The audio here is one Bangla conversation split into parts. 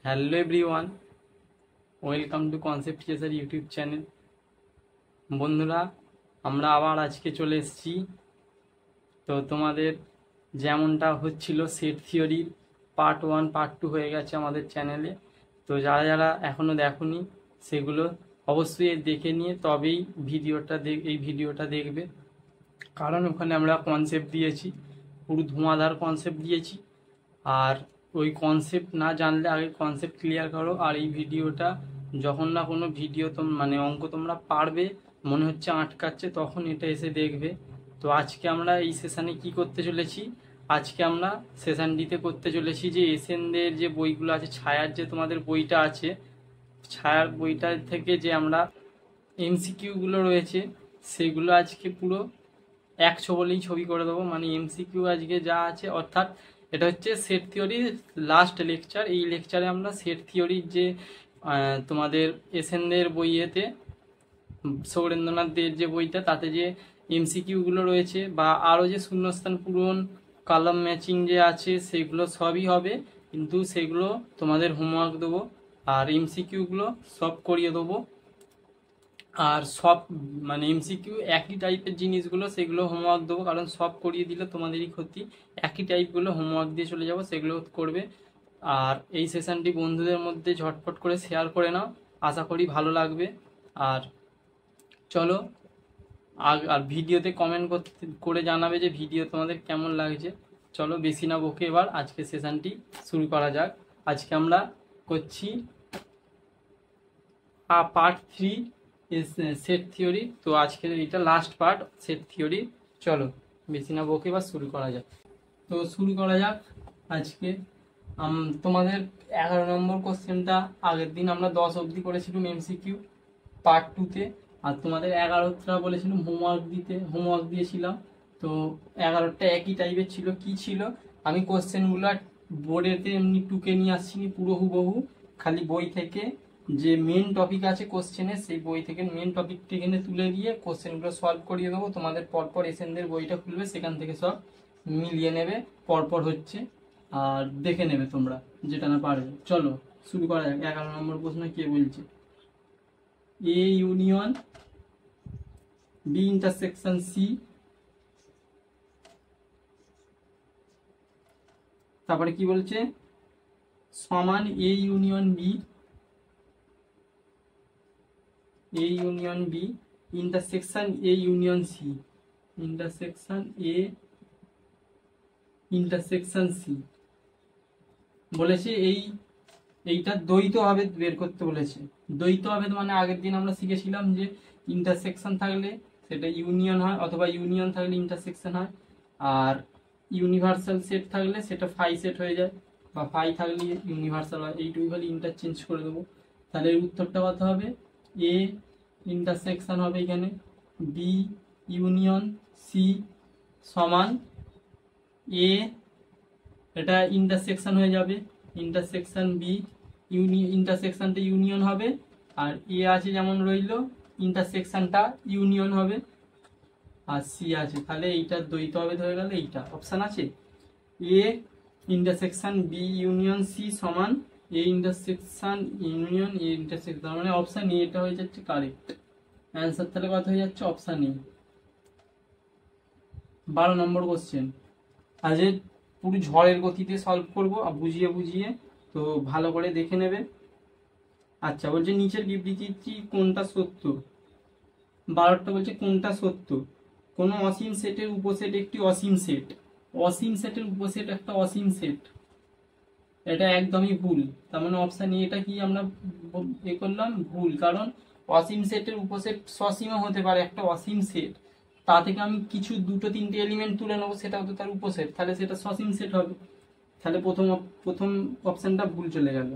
Hello everyone, welcome to concept chaser YouTube channel. বন্ধুরা, আমরা আবার আজকে চলে এসেছি। তো তোমাদের যেমনটা হচ্ছিল সেট থিওরির পার্ট 1 পার্ট 2 হয়ে গেছে আমাদের চ্যানেলে। তো যারা যারা এখনও দেখোনি সেগুলো অবশ্যই দেখে নিয়ে তবেই এই ভিডিওটা দেখবে, কারণ ওখানে আমরা কনসেপ্ট দিয়েছি, পুরো ধোঁয়াধার কনসেপ্ট দিয়েছি। আর ওই কনসেপ্ট না জানলে আগে কনসেপ্ট ক্লিয়ার করো। আর এই ভিডিওটা যখন না কোনো ভিডিও মানে অঙ্ক তোমরা পারবে মনে হচ্ছে আটকাচ্ছে, তখন এটা এসে দেখবে। তো আজকে আমরা এই সেশানে কি করতে চলেছি, আজকে আমরা সেশানটিতে করতে চলেছি যে এসএনদের যে বইগুলো আছে, ছায়ার যে তোমাদের বইটা আছে, ছায়ার বইটা থেকে যে আমরা এমসিকিউগুলো রয়েছে সেগুলো আজকে পুরো 100 বলেই ছবি করে দেবো। মানে এমসিকিউ আজকে যা আছে, অর্থাৎ এটা হচ্ছে সেট থিওরির লাস্ট লেকচার। এই লেকচারে আমরা সেট থিওরির যে তোমাদের এসএনদের বইয়েতে, সৌরেন্দ্রনাথ দের যে বইটা, তাতে যে এমসিকিউগুলো রয়েছে বা আরও যে শূন্যস্থান পূরণ, কলাম ম্যাচিং যে আছে, সেগুলো সবই হবে, কিন্তু সেগুলো তোমাদের হোমওয়ার্ক দেবো আর এমসিকিউগুলো সব করিয়ে দেবো। আর সব মানে এমসিকিউ একই টাইপের জিনিসগুলো, সেগুলো হোমওয়ার্ক দেবো, কারণ সব করিয়ে দিলে তোমাদেরই ক্ষতি। একই টাইপগুলো হোমওয়ার্ক দিয়ে চলে যাবো, সেগুলো করবে। আর এই সেশনটি বন্ধুদের মধ্যে ঝটপট করে শেয়ার করে নাও, আশা করি ভালো লাগবে। আর চলো, আর ভিডিওতে কমেন্ট করে জানাবে যে ভিডিও তোমাদের কেমন লাগছে। চলো বেশি না বকে এবার আজকে সেশনটি শুরু করা যাক। আজকে আমরা করছি পার্ট 3 সেট থিওরি। তো আজকের এটা লাস্ট পার্ট সেট থিওরি। চলো বেশি না বকে এবার শুরু করা যাক। তো শুরু করা যাক আজকে। তোমাদের 11 নম্বর কোশ্চেনটা আগের দিন আমরা 10 অবধি করেছিলাম এমসিকিউ পার্ট 2-তে, আর তোমাদের 11টা বলেছিলাম হোমওয়ার্ক দিয়েছিলাম। তো 11টা একই টাইপের ছিল। কি ছিল, আমি কোশ্চেনগুলো বোর্ডেতে এমনি টুকে নিয়ে আসছি পুরো হুবহু, খালি বই থেকে যে মেন টপিক আছে কোশ্চেনের, সেই বই থেকে মেন টপিকটি এখানে তুলে দিয়ে কোশ্চেনগুলো সলভ করিয়ে দেবো। তোমাদের পরপর এসএনদের বইটা খুলবে, সেখান থেকে সব মিলিয়ে নেবে, পরপর হচ্ছে, আর দেখে নেবে তোমরা যেটা না পারবে। চলো শুরু করা যাক। 11 নম্বর প্রশ্ন কে বলছে, A union B intersection C, তারপরে কি বলছে, সমান A union B, A union B intersection A union C, intersection A intersection C বলেছে। এইটা দ্বৈত ভাবে বের করতে বলেছে। দ্বৈত ভাবে মানে আগের দিন আমরা শিখেছিলাম যে ইন্টারসেকশন থাকলে সেটা ইউনিয়ন হয়, অথবা ইউনিয়ন থাকলে ইন্টারসেকশন হয়, আর ইউনিভার্সাল সেট থাকলে সেটা ফাই সেট হয়ে যায়, বা ফাই থাকলে ইউনিভার্সাল হয়। এইটুকু খালি ইন্টারচেঞ্জ করে দেবো। তাহলে এর উত্তরটা কত হবে, এ ইন্টারসেকশন হবে এখানে বি ইউনিয়ন সি সমান এ, এটা ইন্টারসেকশন হয়ে যাবে, ইন্টারসেকশন বি, ইন্টারসেকশনটা ইউনিয়ন হবে, আর এ আছে যেমন রইল, ইন্টারসেকশনটা ইউনিয়ন হবে, আর সি আছে, তাহলে এইটা দ্বৈত হবে হয়ে গেল। এইটা অপশান আছে, A intersection B union C সমান A intersection union A intersection, মানে অপশান এ এটা হয়ে যাচ্ছে কারেক্ট অ্যান্সার। তাহলে কথা হয়ে যাচ্ছে অপশান এ। 12 নম্বর কোশ্চেন, আজ পুরো ঝড়ের গতিতে সলভ করবো বুঝিয়ে বুঝিয়ে, তো ভালো করে দেখে নেবে। আচ্ছা, বলছে নিচের বিবৃতিটি কোনটা সত্য। 12টা বলছে কোনটা সত্য, কোনো অসীম সেটের উপসেট একটি অসীম সেট, অসীম সেটের উপসেট একটা অসীম সেট, এটা একদমই ভুল। তার মানে অপশান এটা কি আমরা এ করলাম ভুল, কারণ অসীম সেটের উপসেট সসীমও হতে পারে একটা অসীম সেট, তা থেকে আমি কিছু 2-3টে এলিমেন্ট তুলে নেবো, সেটাও তো তার উপসেট, তাহলে সেটা সসীম সেট হবে। তাহলে প্রথম অপশানটা ভুল চলে গেল।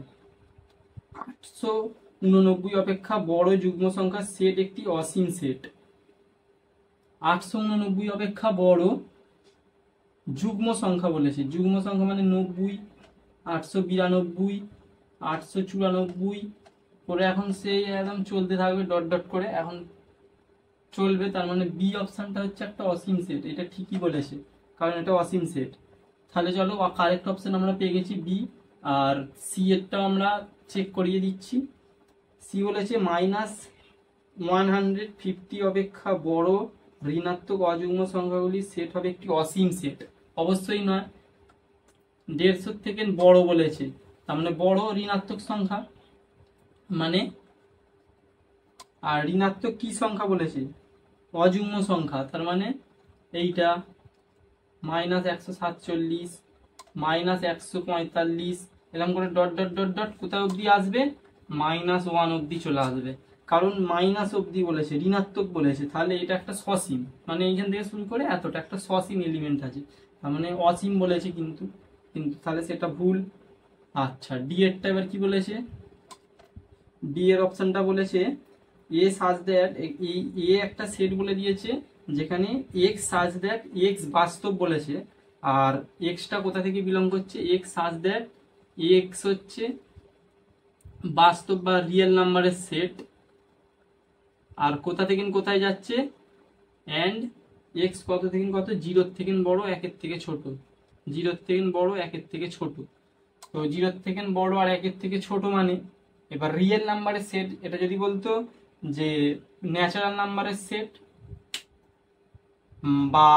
889 অপেক্ষা বড় যুগ্ম সংখ্যার সেট একটি অসীম সেট। 889 অপেক্ষা বড় যুগ্ম সংখ্যা বলেছে, যুগ্ম সংখ্যা মানে 90, 892, 894 করে, এখন সেই একদম চলতে থাকবে ডট ডট করে, এখন চলবে। তার মানে বি অপশানটা হচ্ছে একটা অসীম সেট, এটা ঠিকই বলেছে, কারণ এটা অসীম সেট। তাহলে চলো কারেক্ট অপশান আমরা পেয়ে গেছি বি, আর সি এরটাও আমরা চেক করিয়ে দিচ্ছি। সি বলেছে -150 অপেক্ষা বড় ঋণাত্মক অযুগ্ম সংখ্যাগুলির সেট হবে একটি অসীম সেট। অবশ্যই নয়, 150 থেকে বড় বলেছে, তার মানে বড় ঋণাত্মক সংখ্যা মানে, আর ঋণাত্মক কি সংখ্যা বলেছে? অযুগ্ম সংখ্যা, তার মানে এইটা -147 -145 এরকম করে ডট ডট ডট ডট কোথায় অবধি আসবে? -1 অবধি চলে আসবে, কারণ মাইনাস অবধি বলেছে, ঋণাত্মক বলেছে, তাহলে এটা একটা সসীম, মানে এইখান থেকে শুরু করে এতটা একটা সসীম এলিমেন্ট আছে, তার মানে অসীম বলেছে, কিন্তু কিন্তু তাহলে সেটা ভুল। আচ্ছা, ডি এরটা এবার কি বলেছে? ডি এর অপশনটা বলেছে এ সাজ দ্যাট, এই এ একটা সেট বলে দিয়েছে যেখানে এক্স সাজ দ্যাট, এক্স বাস্তব বলেছে, আর এক্সটা কোথা থেকে বিলং করছে? এক্স সাজ দ্যাট এক্স হচ্ছে বাস্তব বা রিয়েল নাম্বারের সেট, আর কোথা থেকে কোথায় যাচ্ছে? অ্যান্ড এক্স কত থেকে কত? 0 থেকে বড় 1 থেকে ছোট, 0 থেকে বড় 1 থেকে ছোট। তো 0 থেকে বড় আর 1 থেকে ছোট মানে, এবার রিয়েল নাম্বারের সেট, এটা যদি বলতো যে ন্যাচারাল নাম্বারের সেট বা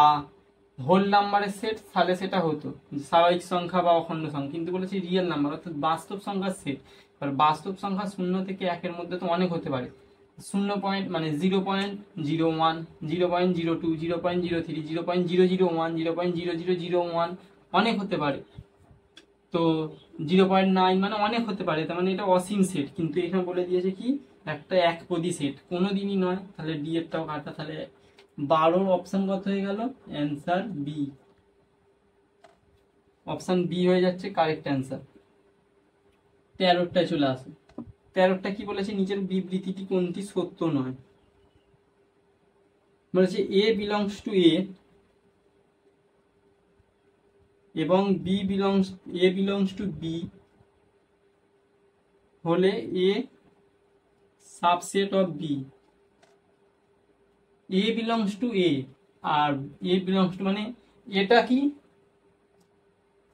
হোল নাম্বারের সেট, তাহলে সেটা হতো স্বাভাবিক সংখ্যা বা অখণ্ড সংখ্যা, কিন্তু বলেছি রিয়েল নাম্বার অর্থাৎ বাস্তব সংখ্যার সেট। এবার বাস্তব সংখ্যা 0 থেকে 1-এর মধ্যে তো অনেক হতে পারে, 0 পয়েন্ট মানে 0.01, 0.02, 0.03, 0.001, 0.0001 অনেক হতে পারে, তো 0.9 মানে অনেক হতে পারে, তার মানে এটা অসীম সেট, কিন্তু এখানে বলে দিয়েছে কি একটা একপদী সেট, কোনোদিনই নয়, তাহলে ডি এরটাও কাটা। তাহলে 12 অপশন কত হয়ে গেল? অ্যান্সার বি, অপশন বি হয়ে যাচ্ছে কারেক্ট অ্যান্সার। 13টায় চলে আসে। 13টা কি বলেছে? নিচের বিবৃতিটি কোনটি সত্য নয়? বলেছে এ বিলংস টু এ এবং এ বিলংস টু বি হলে A subset of B. A belongs to A আর এ বিলংস টু মানে এটা কি?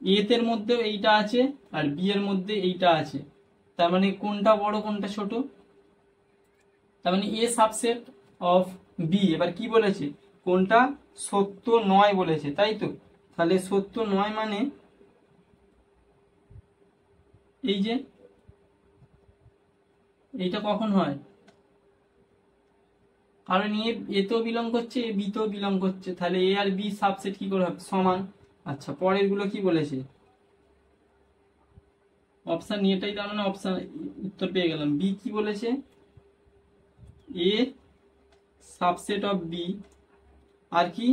এ এর মধ্যে এইটা আছে আর বি এর মধ্যে এইটা আছে, তার মানে কোনটা বড় কোনটা ছোট? তার মানে এ সাবসেট অফ বি। এবার কি বলেছে? কোনটা সত্য নয় বলেছে, তাই তো? তাহলে সত্য নয় মানে এই যে এইটা কখন হয়? কারণ এ তো বিলং করছে, এ বি তো বিলং করছে, তাহলে এ আর বি সাবসেট কি করে হবে? সমান। আচ্ছা, পরের গুলো কি বলেছে? অপশন এটাই, তার মানে অপশন উত্তর পেয়ে গেলাম। বি কি বলেছে? এ সাবসেট অফ বি, আর কি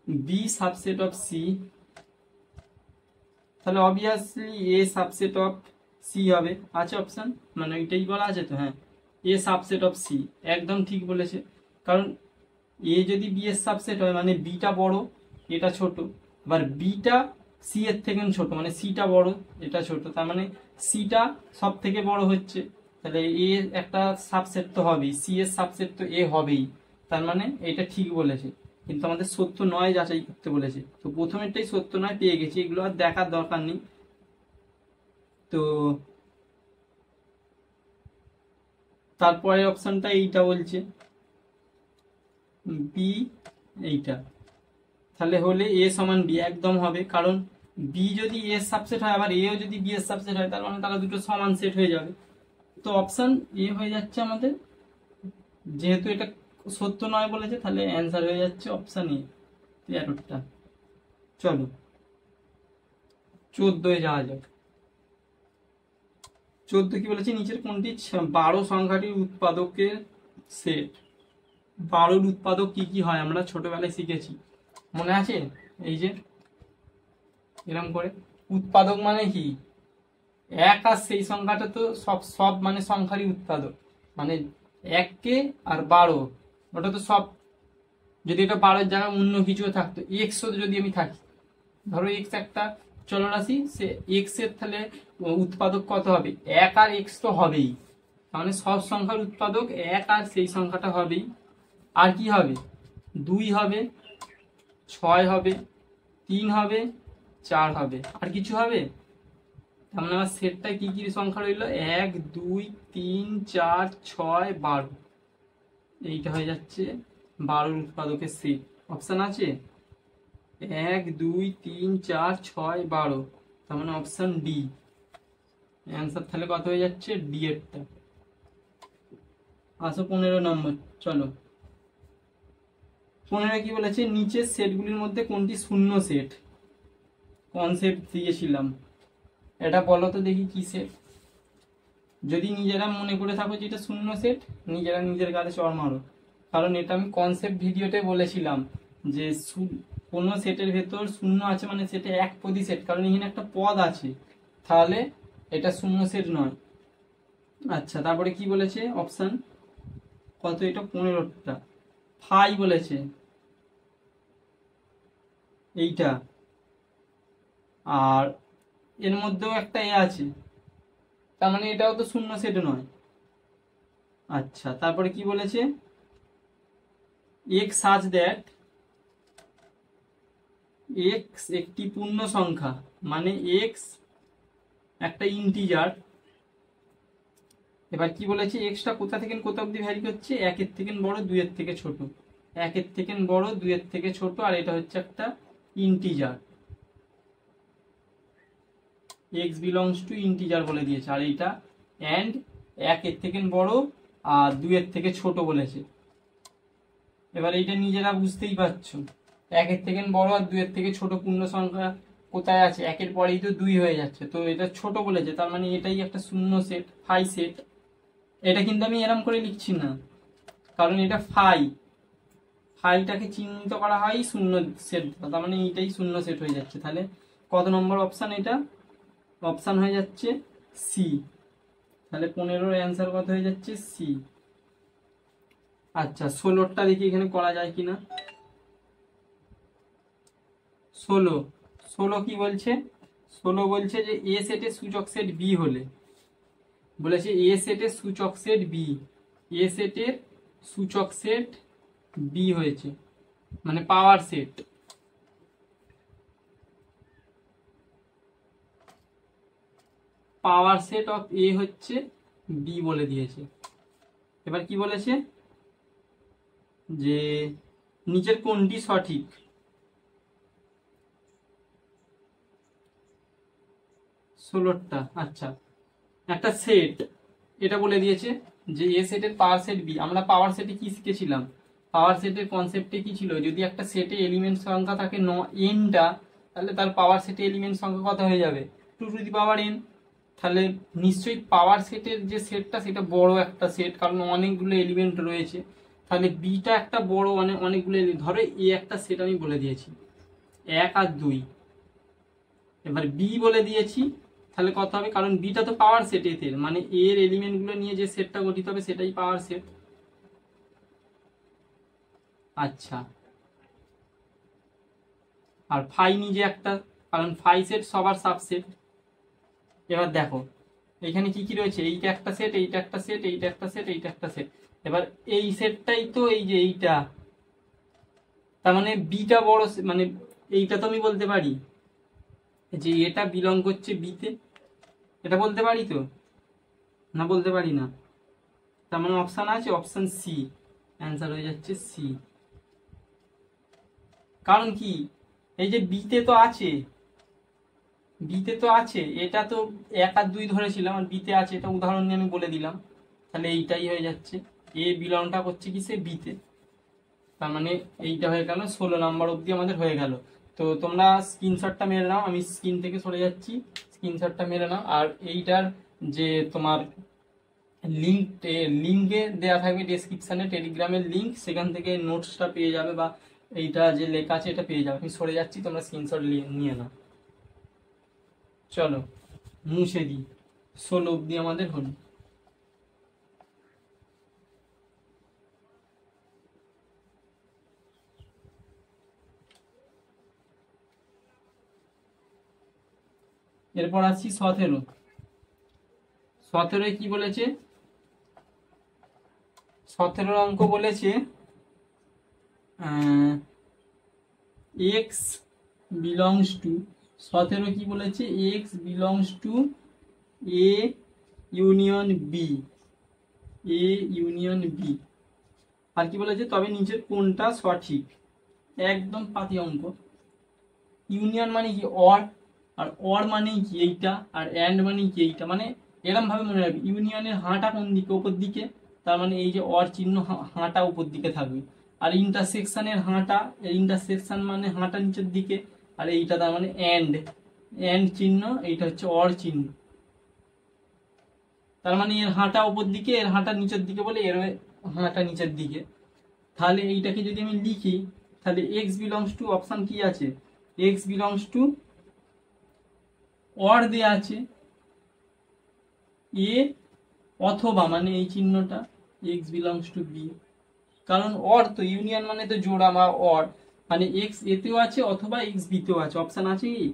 বি সাবসেট অফ সি, তাহলে obviously A subset of C হবে। আছে অপশন, মানে ওইটাই বলা আছে তো? হ্যাঁ, এ সাবসেট অফ সি, একদম ঠিক বলেছে, কারণ এ যদি বি এর সাবসেট হয় মানে বিটা বড় এটা ছোট, আবার বিটা সি এর থেকে ছোট মানে সিটা বড় এটা ছোট, তার মানে সিটা সব থেকে বড় হচ্ছে, তাহলে এ একটা সাবসেট তো হবেই, সি এর সাবসেট তো এ হবেই, তার মানে এটা ঠিক বলেছে, কিন্তু আমাদের সত্য নয় যাচাই করতে বলেছে, তো প্রথমেরটাই সত্য নয় পেয়ে গেছি, এগুলো আর দেখার দরকার নেই। তো তারপরে অপশনটা এইটা বলছে বি, এইটা, তাহলে হলে এ সমান বি একদম হবে, কারণ বি যদি এ সাবসেট হয় আবার এও যদি বি এর সাবসেট হয়, তার মানে তারা দুটো সমান সেট হয়ে যাবে, তো অপশন এ হয়ে যাচ্ছে আমাদের। যেহেতু এটা সত্য নয় বলেছে, তাহলে অ্যান্সার হয়ে যাচ্ছে অপশন এ 13টা। চলো 14-এ যাওয়া যাক। 14 কি বলেছে? নিচের কোনটি 12 সংখ্যাটির উৎপাদকের সেট? 12-র উৎপাদক কি কি হয় আমরা ছোটবেলায় শিখেছি, মনে আছে? এই যে এরকম করে উৎপাদক মানে কি? এক আর সেই সংখ্যাটা তো সব সব মানে সংখ্যারই উৎপাদক, মানে 1কে আর 12, ওটা তো সব, যদি এটা 12-এর জায়গায় অন্য কিছু থাকতো, এক্সও যদি আমি থাকি, ধরো এক্স একটা চলরাশি, সে এক্স এর তাহলে উৎপাদক কত হবে? 1 আর এক্স তো হবেই, মানে সব সংখ্যার উৎপাদক 1 আর সেই সংখ্যাটা হবেই, আর কি হবে? 2 হবে, 6 হবে, 3 হবে, 4 হবে, আর কিছু হবে? তার মানে আমার সেটটা কি কি সংখ্যা রইলো, 1 2 3 4 6 12, এইটা হয়ে যাচ্ছে 12 উৎপাদকের সেট। অপশান আছে 1 2 3 4 6 12, তার মানে অপশান ডি অ্যান্সার। তাহলে কত হয়ে যাচ্ছে, ডি এরটা। আসো 15 নম্বর, চলো 15 কি বলেছে, নিচের সেটগুলির মধ্যে কোনটি শূন্য সেট। কনসেপ্ট দিয়েছিলাম, এটা বলো তো দেখি কি সেট। যদি নিজেরা মনে করে থাকো যে এটা শূন্য সেট, নিজেরা নিজের গালে চড় মারো, কারণ এটা আমি কনসেপ্ট ভিডিওতে বলেছিলাম যে কোনো সেটের ভেতর শূন্য আছে মানে সেটা এক পদই সেট, কারণ এখানে একটা পদ আছে, তাহলে এটা শূন্য সেট নয়। আচ্ছা, তারপরে কি বলেছে অপশান কত, এটা 15টা। ফাই বলেছে এইটা, আর এর মধ্যেও একটা এ আছে, তার মানে এটাও তো শূন্য সেট নয়। আচ্ছা, তারপরে কি বলেছে, এক্স সাজ দ্যাট এক্স একটি পূর্ণ সংখ্যা, মানে এক্স একটা ইন্টিজার। এবার কি বলেছে, এক্সটা কোথা থেকে কোথা অব্দি ভ্যারি করছে, 1 এর থেকে বড় 2 এর থেকে ছোট, 1 এর থেকে বড় 2 এর থেকে ছোট, আর এটা হচ্ছে একটা integer, x belongs two integer বলে দিয়েছে, আর এইটা অ্যান্ড 1 এর থেকে বড় আর 2 এর থেকে ছোট বলেছে। এবার এইটা নিজেরা বুঝতেই পারছো, 1 এর থেকে বড় আর 2 এর থেকে ছোট পূর্ণ সংখ্যা কোথায় আছে, 1 এর পরেই তো 2 হয়ে যাচ্ছে, তো এটা ছোট বলেছে, তার মানে এটাই একটা শূন্য সেট, ফাই সেট। এটা কিন্তু আমি এরম করে লিখছি না, কারণ এটা ফাইটাকে চিহ্নিত করা হয় শূন্য সেট, তার মানে এইটাই শূন্য সেট হয়ে যাচ্ছে। তাহলে কত নম্বর অপশান, এটা অপশান হয়ে যাচ্ছে সি। তাহলে 15-র অ্যান্সার কত হয়ে যাচ্ছে, সি। আচ্ছা, 16টা দেখি এখানে করা যায় কিনা। 16 কি বলছে, 16 বলছে যে এ সেটের সূচক সেট বি হলে, বলেছে এ সেটের সূচক সেট বি, এ সেটের সূচক সেট বি হয়েছে, মানে power set. Power set of A হচ্ছে বি বলে দিয়েছে। এবার কি বলেছে, যে নিচের কোনটি সঠিক। 16টা, আচ্ছা, একটা সেট, এটা বলে দিয়েছে যে এ সেটের পাওয়ার সেট বি। আমরা পাওয়ার সেটে কি শিখেছিলাম, পাওয়ার সেটের কনসেপ্টে কি ছিল, যদি একটা সেটে এলিমেন্ট সংখ্যা থাকে এনটা, তাহলে তার পাওয়ার সেটে এলিমেন্ট সংখ্যা কত হয়ে যাবে, 2n। তাহলে নিশ্চয়ই পাওয়ার সেটের যে সেটটা সেটা বড় একটা সেট, কারণ অনেকগুলো এলিমেন্ট রয়েছে, তাহলে বিটা একটা বড়, মানে অনেকগুলো ধরো এ একটা সেট আমি বলে দিয়েছি 1 আর 2, এবার বি বলে দিয়েছি, তাহলে কত হবে, কারণ বিটা তো পাওয়ার সেট এর, মানে এর এলিমেন্ট গুলো নিয়ে যে সেটটা গঠিত হবে সেটাই পাওয়ার সেট। আচ্ছা, আর ফাই নিজে একটা, কারণ ফাই সেট সবার সাবসেট। এবার দেখো এখানে কি কি রয়েছে, এইটা একটা সেট, এইটা একটা সেট, এইটা একটা সেট, এইটা একটা সেট। এবার এই সেটটাই তো এই যে এইটা, তার মানে বিটা বড়, মানে এইটা তো আমি বলতে পারি যে এটা বিলং করছে বিতে, এটা বলতে পারি তো, না বলতে পারি না। তার মানে অপশান আছে অপশান সি, অ্যান্সার হয়ে যাচ্ছে সি। কারণ কি, এই যে বিতে তো আছে, বিতে তো আছে, এটা তো 1 আর 2 ধরেছিলাম, আর বিতে আছে, এটা উদাহরণ নিয়ে আমি বলে দিলাম, তাহলে এইটাই হয়ে যাচ্ছে, এ বিলংটা করছে কি সে বিতে। তার মানে এইটা হয়ে গেল, 16 নাম্বার অবধি আমাদের হয়ে গেল। তো তোমরা স্ক্রিনশটটা মেরে নাও, আমি স্ক্রিন থেকে সরে যাচ্ছি, স্ক্রিনশটটা মেরে নাও। আর এইটার যে তোমার লিঙ্কে দেওয়া থাকবে ডেসক্রিপশানে, টেলিগ্রামের লিঙ্ক, সেখান থেকে নোটসটা পেয়ে যাবে, বা এইটা যে লেখা আছে এটা পেয়ে যাবে। আমি সরে যাচ্ছি, তোমরা স্ক্রিনশট নিয়ে নাও। চলো মুছে দিই, 16 অবধি আমাদের হলো। এরপর আসছি 17। 17 কি বলেছে, 17 অঙ্ক বলেছে এক্স বিলংস টু, 17 কি বলেছে, x belongs to A union B, A union B. আর কি বলেছে, তবে নিচের কোনটা সঠিক? একদম পাতি অঙ্ক। ইউনিয়ন মানে কি অর, আর অর মানে কি এইটা, আর অ্যান্ড মানে কি এইটা। মানে এরকম ভাবে মনে রাখবে, ইউনিয়নের হাঁটা কোন দিকে, ওপর দিকে, তার মানে এই যে অর চিহ্ন হাঁটা উপর দিকে থাকবে। আর ইন্টারসেকশনের হাঁটা, ইন্টারসেকশন মানে হাঁটা নিচের দিকে, আর এইটা তার মানে অ্যান্ড, অ্যান্ড চিহ্ন, এইটা হচ্ছে অর চিহ্ন। তার মানে এর হাঁটা উপর দিকে, এর হাঁটা নিচের দিকে বলে এর হাঁটা নিচের দিকে। তাহলে এইটাকে যদি আমি লিখি, তাহলে এক্স বিলংস টু, অপশন কি আছে, এক্স বিলংস টু অর দেয়া আছে এ, অথবা মানে এই চিহ্নটা এক্স বিলংস টু বি। কারণ অর তো, ইউনিয়ন মানে তো জোড়া বা অর, মানে এক্স এতেও আছে অথবা এক্স বিতেও আছে। অপশন আছে কি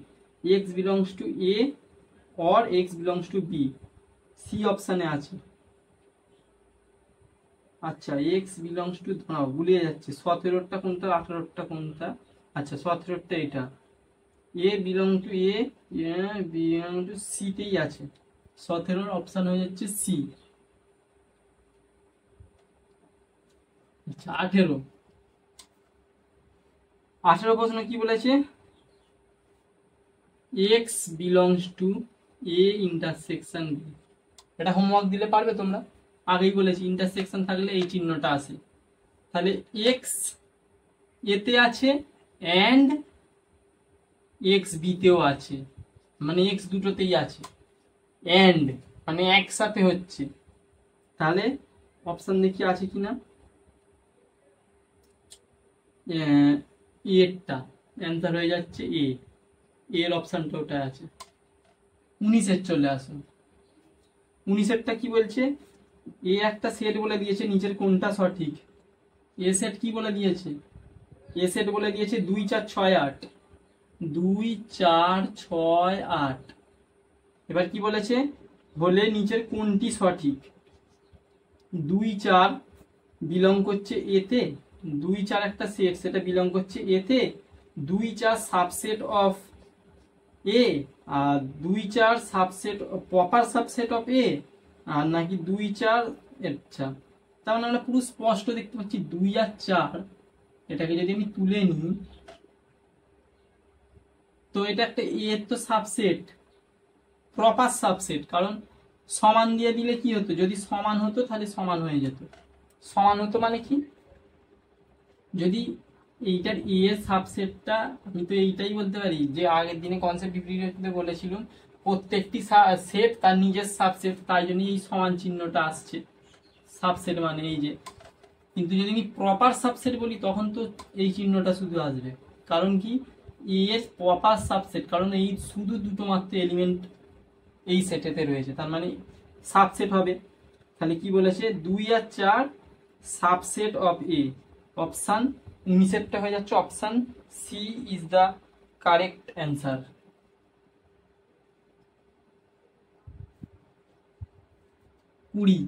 x belongs to A or x belongs to B, C অপশানে আছে। আচ্ছা, এক্স বিলংস টু, দাঁড়াও গুলিয়ে যাচ্ছে, 17টা কোনটা 18টা কোনটা? আচ্ছা 17টা এটা, A belong to A, belong to C তেই আছে, 17 অপশন হয়ে যাচ্ছে সি। আচ্ছা 18 প্রশ্ন কি বলেছে, x belongs to A intersection B. এটা হোমওয়ার্ক দিলে পারবে তোমরা, আগেই বলেছি ইন্টারসেকশন থাকলে এই চিহ্নটা আসে। তাহলে এক্স এতে আছে অ্যান্ড এক্স বিতেও আছে, মানে এক্স দুটোতেই আছে, অ্যান্ড মানে একসাথে হচ্ছে। তাহলে অপশন দেখি আছে কিনা, এরটা অ্যান্সার হয়ে যাচ্ছে এ, এর অপশনটা ওটা আছে। 19-এর চলে আসুন, 19-এরটা কি বলছে, এ একটা সেট বলে দিয়েছে, নিচের কোনটা সঠিক? এ সেট কি বলে দিয়েছে, এ সেট বলে দিয়েছে 2 4 6 8, 2 4 6 8। এবার কি বলেছে, বলে নিচের কোনটি সঠিক? 2 4 বিলং করছে এতে, 2 4 একটা সেট, সেটা বিলং করছে এতে, 2 4 সাবসেট অফ এ, আর 2 4 subset proper subset of A, আর নাকি 2 4, আচ্ছা তার মানে আমরা পুরো স্পষ্ট দেখতে পাচ্ছি 2 আর 4। এটাকে যদি আমি তুলে নিই, তো এটা একটা এর তো সাবসেট, প্রপার সাবসেট, কারণ সমান দিয়ে দিলে কি হতো, যদি সমান হতো তাহলে সমান হয়ে যেত। সমান হতো মানে কি, যদি এইটার এ এর সাবসেটটা, আমি তো এইটাই বলতে পারি যে আগের দিনে কনসেপ্ট ডিগ্রিতে বলেছিলাম প্রত্যেকটি সেট তার নিজের সাবসেট, তাই জন্য এই সমান চিহ্নটা আসছে, সাবসেট মানে এই যে। কিন্তু যদি আমি প্রপার সাবসেট বলি তখন তো এই চিহ্নটা শুধু আসবে, কারণ কি এ এর প্রপার সাবসেট, কারণ এই শুধু দুটো মাত্র এলিমেন্ট এই সেটেতে রয়েছে, তার মানে সাবসেট হবে। তাহলে কি বলেছে, 2 আর 4 সাবসেট অফ এ, অপশন 19-এরটা হয়ে যাচ্ছে option C is the correct answer. কুড়ি,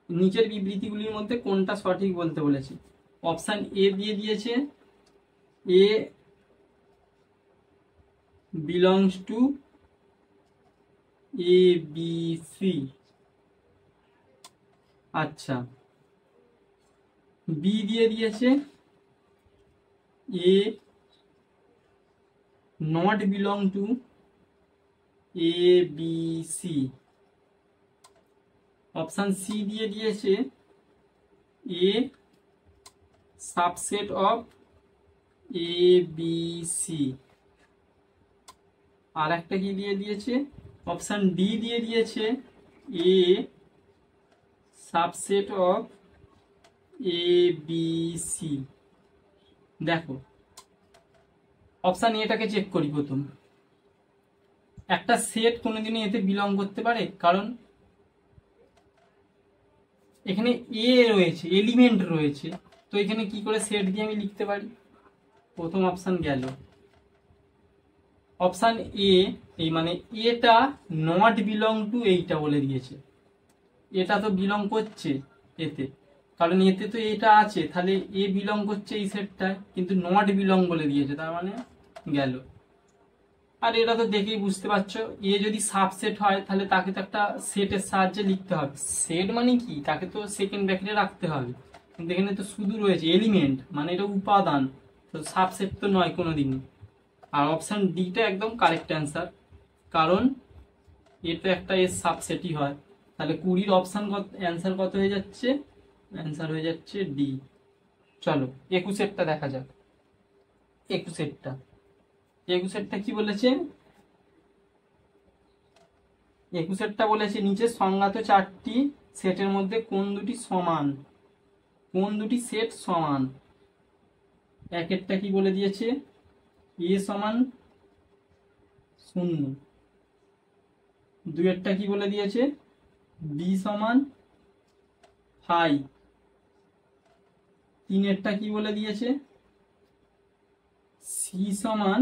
নিচের বিবৃতিগুলির মধ্যে কোনটা সঠিক বলতে বলেছে। অপশন এ দিয়ে দিয়েছে A belongs to A B C. আচ্ছা, বি দিয়ে দিয়েছে A not belong to A B C. Option C দিয়ে দিয়েছে A subset of A B C. আর একটা কি দিয়ে দিয়েছে, অপশন ডি দিয়ে দিয়েছে A subset of A B C. দেখো অপশন এটাকে চেক করি প্রথম, একটা সেট কোনোদিনই এতে বিলং করতে পারে, কারণ এখানে এ রয়েছে, এলিমেন্ট রয়েছে, তো এখানে কি করে সেট দিয়ে আমি লিখতে পারি? প্রথম অপশন গেল। অপশন এ, এই মানে এটা নট বিলং টু এইটা বলে দিয়েছে, এটা তো বিলং করছে এতে, কারণ এতে তো এটা আছে, তাহলে এ বিলং করছে এই সেটটায়, কিন্তু নট বিলং বলে দিয়েছে, তার মানে গেল। আর এটা তো দেখেই বুঝতে পারছো, এ যদি সাবসেট হয় তাহলে তাকে তো একটা সেটের সাহায্যে লিখতে হবে। সেট মানে কি, তাকে তো সেকেন্ড ব্র্যাকেটে রাখতে হবে, কিন্তু এখানে তো শুধু রয়েছে এলিমেন্ট, মানে এটা উপাদান, তো সাবসেট তো নয় কোনোদিনই। আর অপশন ডিটা একদম কারেক্ট অ্যান্সার, কারণ এটা একটা এর সাবসেটই হয়। তাহলে 20 অপশন অ্যান্সার কত হয়ে যাচ্ছে? অ্যান্সার হয়ে যাচ্ছে ডি। চলো 21 দেখা যাক। 21 কি বলেছে? 21 বলেছে নিচে সংজ্ঞাত 4টি সেটের মধ্যে কোন দুটি সমান, কোন দুটি সেট সমান। একেরটা কি বলে দিয়েছে? এ সমান 0। দুইয়েরটা কি বলে দিয়েছে? বি সমান 5। তিনেরটা কি বলে দিয়েছে? সি সমান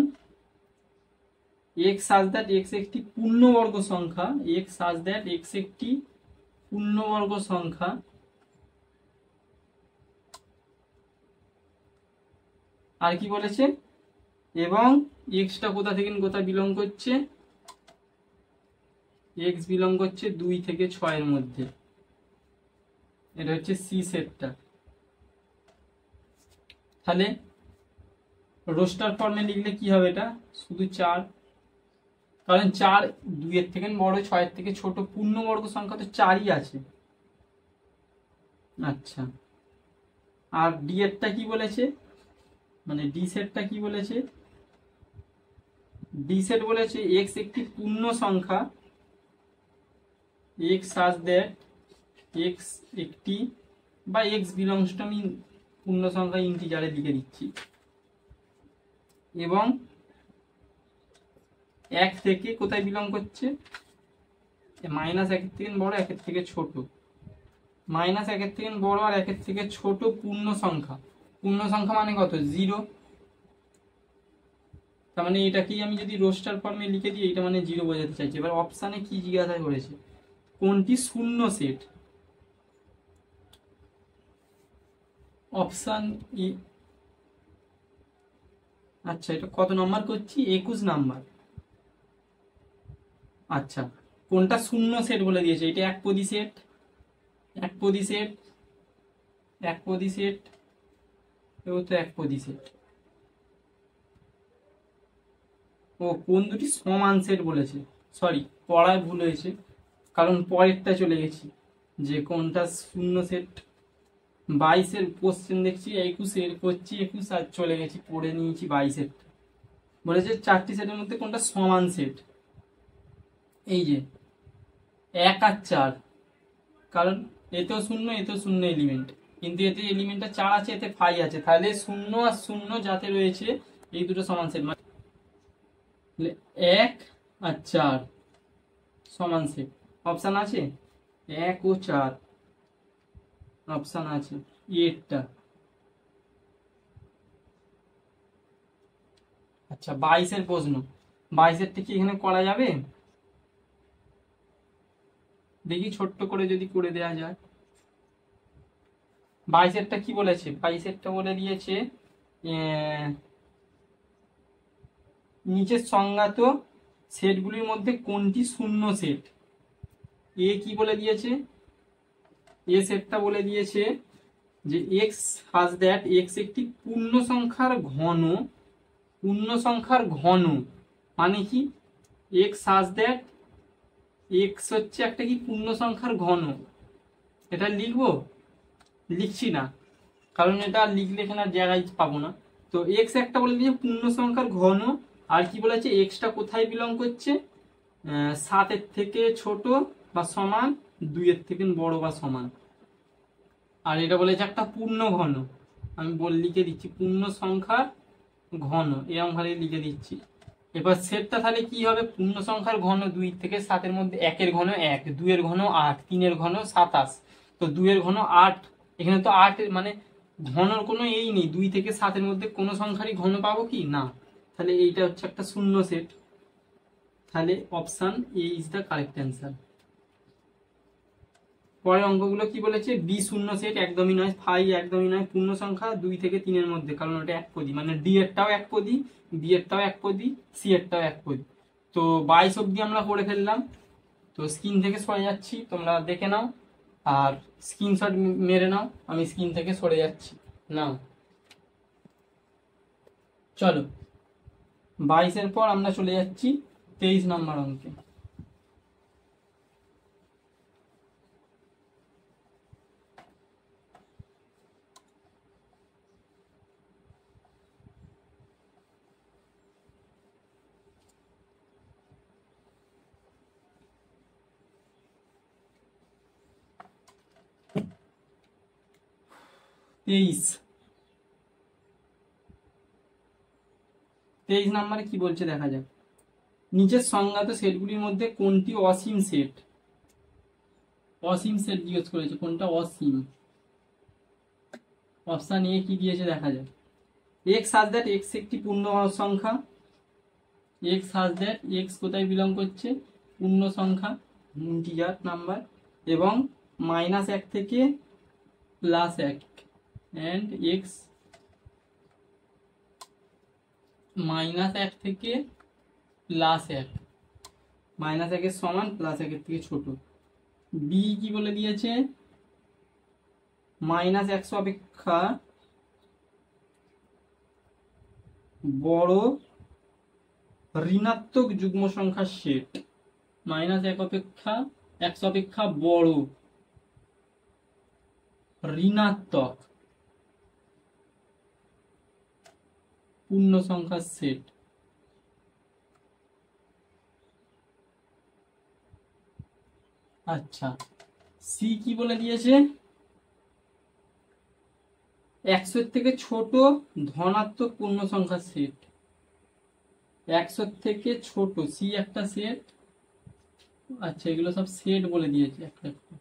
এক্স সাজ দ্যাট এক্স একটি পূর্ণবর্গ সংখ্যা, এক্স সাজ দ্যাট এক্স একটি পূর্ণবর্গ সংখ্যা। আর কি বলেছে? এবং এক্সটা কোথা থেকে কোথা বিলং করছে? এক্স বিলং করছে 2 থেকে 6 মধ্যে। এটা হচ্ছে সি সেটটা। তাহলে রোস্টার ফর্মে লিখলে কি হবে? এটা শুধু 4, কারণ 4 2 থেকে বড়, 6 থেকে ছোট, পূর্ণবর্গ সংখ্যা তো 4ই আছে। আচ্ছা, আর ডি এরটা কি বলেছে, মানে ডি সেটটা কি বলেছে? ডি সেট বলেছে এক্স একটি পূর্ণ সংখ্যা, এক্স সাজ দ্যাট এক্স একটি, বা এক্স বিলংস টু, আমি পূর্ণ সংখ্যা ইন্টিজারে লিখে দিচ্ছি, এবং 1 থেকে কোথায় বিলং করছে? -1 থেকে বড়, 1 থেকে ছোট। -1 থেকে বড় আর 1 থেকে ছোট পূর্ণ সংখ্যা। পূর্ণ সংখ্যা মানে কত? 0। তার মানে এটাকেই আমি যদি রোস্টার ফর্মে লিখে দিই, এটা মানে 0 বোঝাতে চাইছি। এবার অপশানে কি জিজ্ঞাসা করেছে? কোনটি শূন্য সেট? Option E. আচ্ছা, এটা কত নম্বর করছি? 21 নাম্বার। আচ্ছা, কোনটা শূন্য সেট বলে দিয়েছে? এটা একপদী সেট, একপদী সেট, একপদী সেট, এও তো একপদী সেট। ও কোন দুটি সমান সেট বলেছে, সরি পড়ায় ভুল হয়েছে, কারণ পরেরটা চলে গেছি, যে কোনটা শূন্য সেট। 22-এর কোশ্চেন দেখছি, 21-এর করছি 21, আর চলে গেছি পড়ে নিয়েছি 22-এর। বলেছে 4টি সেটের মধ্যে কোনটা সমান সেট। এই যে 1 আর 4, কারণ এতেও শূন্য এতেও শূন্য এলিমেন্ট, কিন্তু এতে এলিমেন্টটা 4 আছে, এতে 5 আছে, তাহলে 0 আর 0 যাতে রয়েছে এই দুটো সমান সেট, মানে 1 আর 4 সমান সেট। অপশান আছে 1 ও 4, অপশান আছে এরটা। আচ্ছা, 22-এর প্রশ্ন, 22-এরটা কি এখানে করা যাবে? দেখি ছোট্ট করে যদি করে দেওয়া যায়। 22-এরটা কি বলেছে? 22-এরটা বলে দিয়েছে নিচের সংজ্ঞাত সেটগুলির মধ্যে কোনটি শূন্য সেট। এ কি বলে দিয়েছে? এ সেটটা বলে দিয়েছে যে এক্স হাজ দ্যাট এক্স একটি পূর্ণ সংখ্যার ঘন, পূর্ণ সংখ্যার ঘন মানে কি? এক্স হাজ দ্যাট এক্স হচ্ছে একটা কি পূর্ণ সংখ্যার ঘন। এটা লিখবো? লিখছি না, কারণ এটা লিখলে এখানে আর জায়গায় পাবো না। তো এক্স একটা বলে দিয়েছে পূর্ণ সংখ্যার ঘন, আর কি বলেছে? এক্সটা কোথায় বিলং করছে? 7-এর থেকে ছোট বা সমান, 2-এর থেকে বড় বা সমান। আর এটা বলেছে একটা পূর্ণ ঘন, আমি লিখে দিচ্ছি পূর্ণ সংখ্যার ঘন, এরকম ভাবে লিখে দিচ্ছি। এবার সেটটা তাহলে কি হবে? পূর্ণ সংখ্যার ঘন 2 থেকে 7-এর মধ্যে 1-এর ঘন 1, 2-এর ঘন 8, 3-এর ঘন 27, তো 2-এর ঘন 8, এখানে তো 8 মানে ঘনর কোনো এই নেই, 2 থেকে 7-এর মধ্যে কোনো সংখ্যারই ঘন পাবো কি না, তাহলে এইটা হচ্ছে একটা শূন্য সেট। তাহলে option A is the correct answer. পরের অঙ্কগুলো কি বলেছে, বি শূন্য সেট একদমই নয়, ফাই একদমই নয়, পূর্ণ সংখ্যা 2 থেকে 3 মধ্যে, কারণ ওটা একপদী, মানে ডি এরটাও একপদী, বি এরটাও একপদী, সি এরটাও একপদী। তো 22 অব্দি আমরা করে ফেললাম। তো স্ক্রিন থেকে সরে যাচ্ছি, তোমরা দেখে নাও আর স্ক্রিনশট মেরে নাও, আমি স্ক্রিন থেকে সরে যাচ্ছি। নাও চলো, 22-এর পর আমরা চলে যাচ্ছি 23 নম্বর অঙ্কে। তেইশ নম্বরে কি বলছে দেখা যাক। নিচের সংজ্ঞাত সেটগুলির মধ্যে কোনটি অসীম সেট? অসীম সেট জিজ্ঞেস করেছে, কোনটা অসীম? অপশন এ কি দিয়েছে দেখা যাক। এক্স সাজ দ্যাট এক্স একটি পূর্ণ সংখ্যা, এক্স সাজ দ্যাট এক্স কোথায় বিলং করছে, পূর্ণ সংখ্যা, ইন্টিজার নাম্বার, এবং -1 থেকে +1, অ্যান্ড এক্স -1 থেকে +1, -1 সমান +1 থেকে ছোট। বি কি বলে দিয়েছে, -100 অপেক্ষা বড় ঋণাত্মক যুগ্ম সংখ্যার সেট, -1 অপেক্ষা বড় ঋণাত্মক পূর্ণ সংখ্যার সেট। আচ্ছা, সি কি বলে দিয়েছে, 100 থেকে ছোট ধনাত্মক পূর্ণ সংখ্যার সেট। 100 থেকে ছোট, সি একটা সেট। আচ্ছা, এগুলো সব সেট বলে দিয়েছে একটা একটা।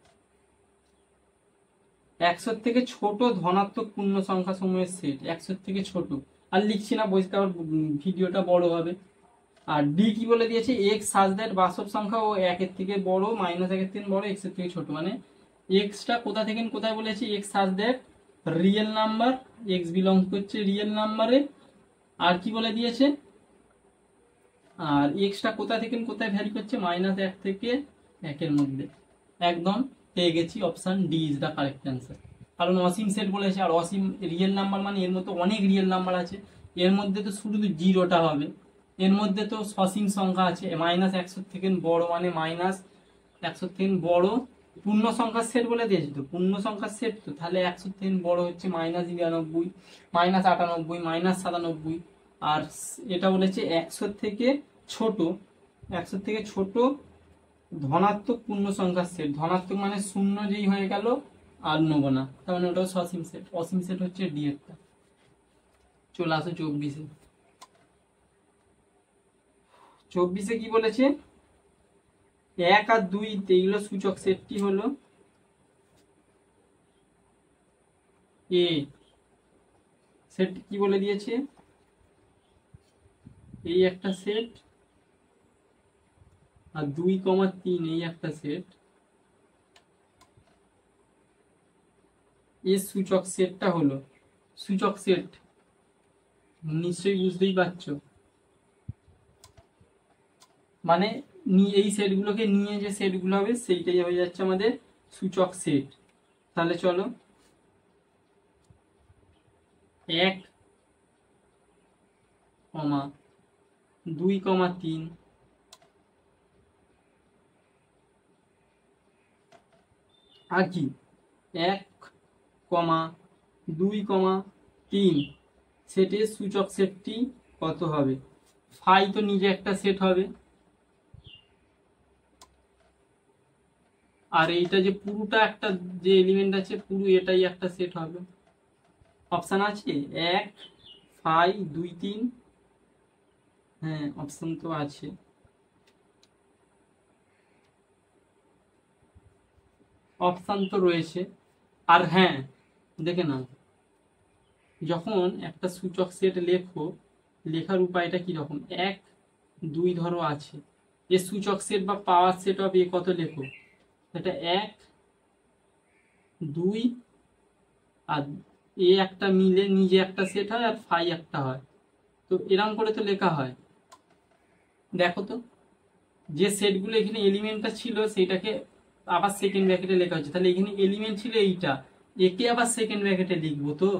100 থেকে ছোট ধনাত্মক পূর্ণ সংখ্যা সমূহের সেট, 100 থেকে ছোট। আর লিখছি না, বইতে আবার ভিডিওটা বড় হবে। আর ডি কি বলে দিয়েছে, এক্স সাজ দ্যাট বাস্তব সংখ্যা ও 1-এর থেকে বড়, -1-এর থেকে বড়, এক্স এর থেকে ছোট। মানে এক্সটা কোথা থেকে কোথায় বলেছে, x such that real number, x belong করছে রিয়েল নাম্বারে। আর কি বলে দিয়েছে, আর এক্সটা কোথা থেকে কোথায় ভ্যারি করছে, -1 থেকে 1-এর মধ্যে। একদম পেয়ে গেছি, option D is the correct answer. কারণ অসীম সেট বলেছে, আর অসীম রিয়েল নাম্বার মানে এর মধ্যে অনেক রিয়েল নাম্বার আছে, এর মধ্যে তো শুধু জিরোটা হবে, এর মধ্যে তো সসীম সংখ্যা আছে। -100 থেকে বড় মানে -100 থেকে বড় পূর্ণ সংখ্যার সেট বলে দিয়েছে, তো পূর্ণ সংখ্যার সেট, তো তাহলে 100 থেকে বড় হচ্ছে -92, -98, -97। আর এটা বলেছে 100 থেকে ছোট, 100 থেকে ছোট ধনাত্মক পূর্ণ সংখ্যার সেট। ধনাত্মক মানে শূন্য যেই হয়ে গেল আর নেব না, তার মানে ওটাও সসীম সেট। অসীম সেট হচ্ছে ডি এরটা। চলে আসো 24-এ। 24-এ কি বলেছে, 1 আর 2 এইগুলো সূচক সেটটি হলো এ। সেট কি বলে দিয়েছে, এই একটা সেট, আর 2,3 এই একটা সেট। এর সূচক সেটটা হলো, সূচক সেট নিশ্চয়ই বুঝতেই পারছো, মানে এই সেটগুলোকে নিয়ে যে সেটগুলো হবে সেইটাই হয়ে যাচ্ছে আমাদের সূচক সেট। তাহলে চলো, 1, 2,3, আর কি 1, 2,3 সেটের সূচক সেটটি কত হবে। ফাই তো নিজে একটা সেট হবে, আর এইটা যে পুরোটা একটা যে এলিমেন্ট আছে পুরো এটাই একটা সেট হবে। অপশন আছে 1, 5, 2, 3, হ্যাঁ অপশন তো আছে। অপশন তো রয়েছে। আর হ্যাঁ দেখে নাও, যখন একটা সূচক সেট লেখো, লেখার উপায়টা কিরকম, 1, 2 ধরো আছে, এর সূচক সেট বা পাওয়ার সেট হবে কত লেখো, এটা 1, 2 আর এ একটা মিলে নিজে একটা সেট হয় আর ফাই একটা হয়। তো এরকম করে তো লেখা হয়। দেখো তো, যে সেটগুলো এখানে এলিমেন্টটা ছিল সেটাকে আবার সেকেন্ড ব্র্যাকেটে লেখা হচ্ছে, তাহলে এখানে এলিমেন্ট ছিল এইটা, একে আবার সেকেন্ড ব্র্যাকেটে লিখবো। তো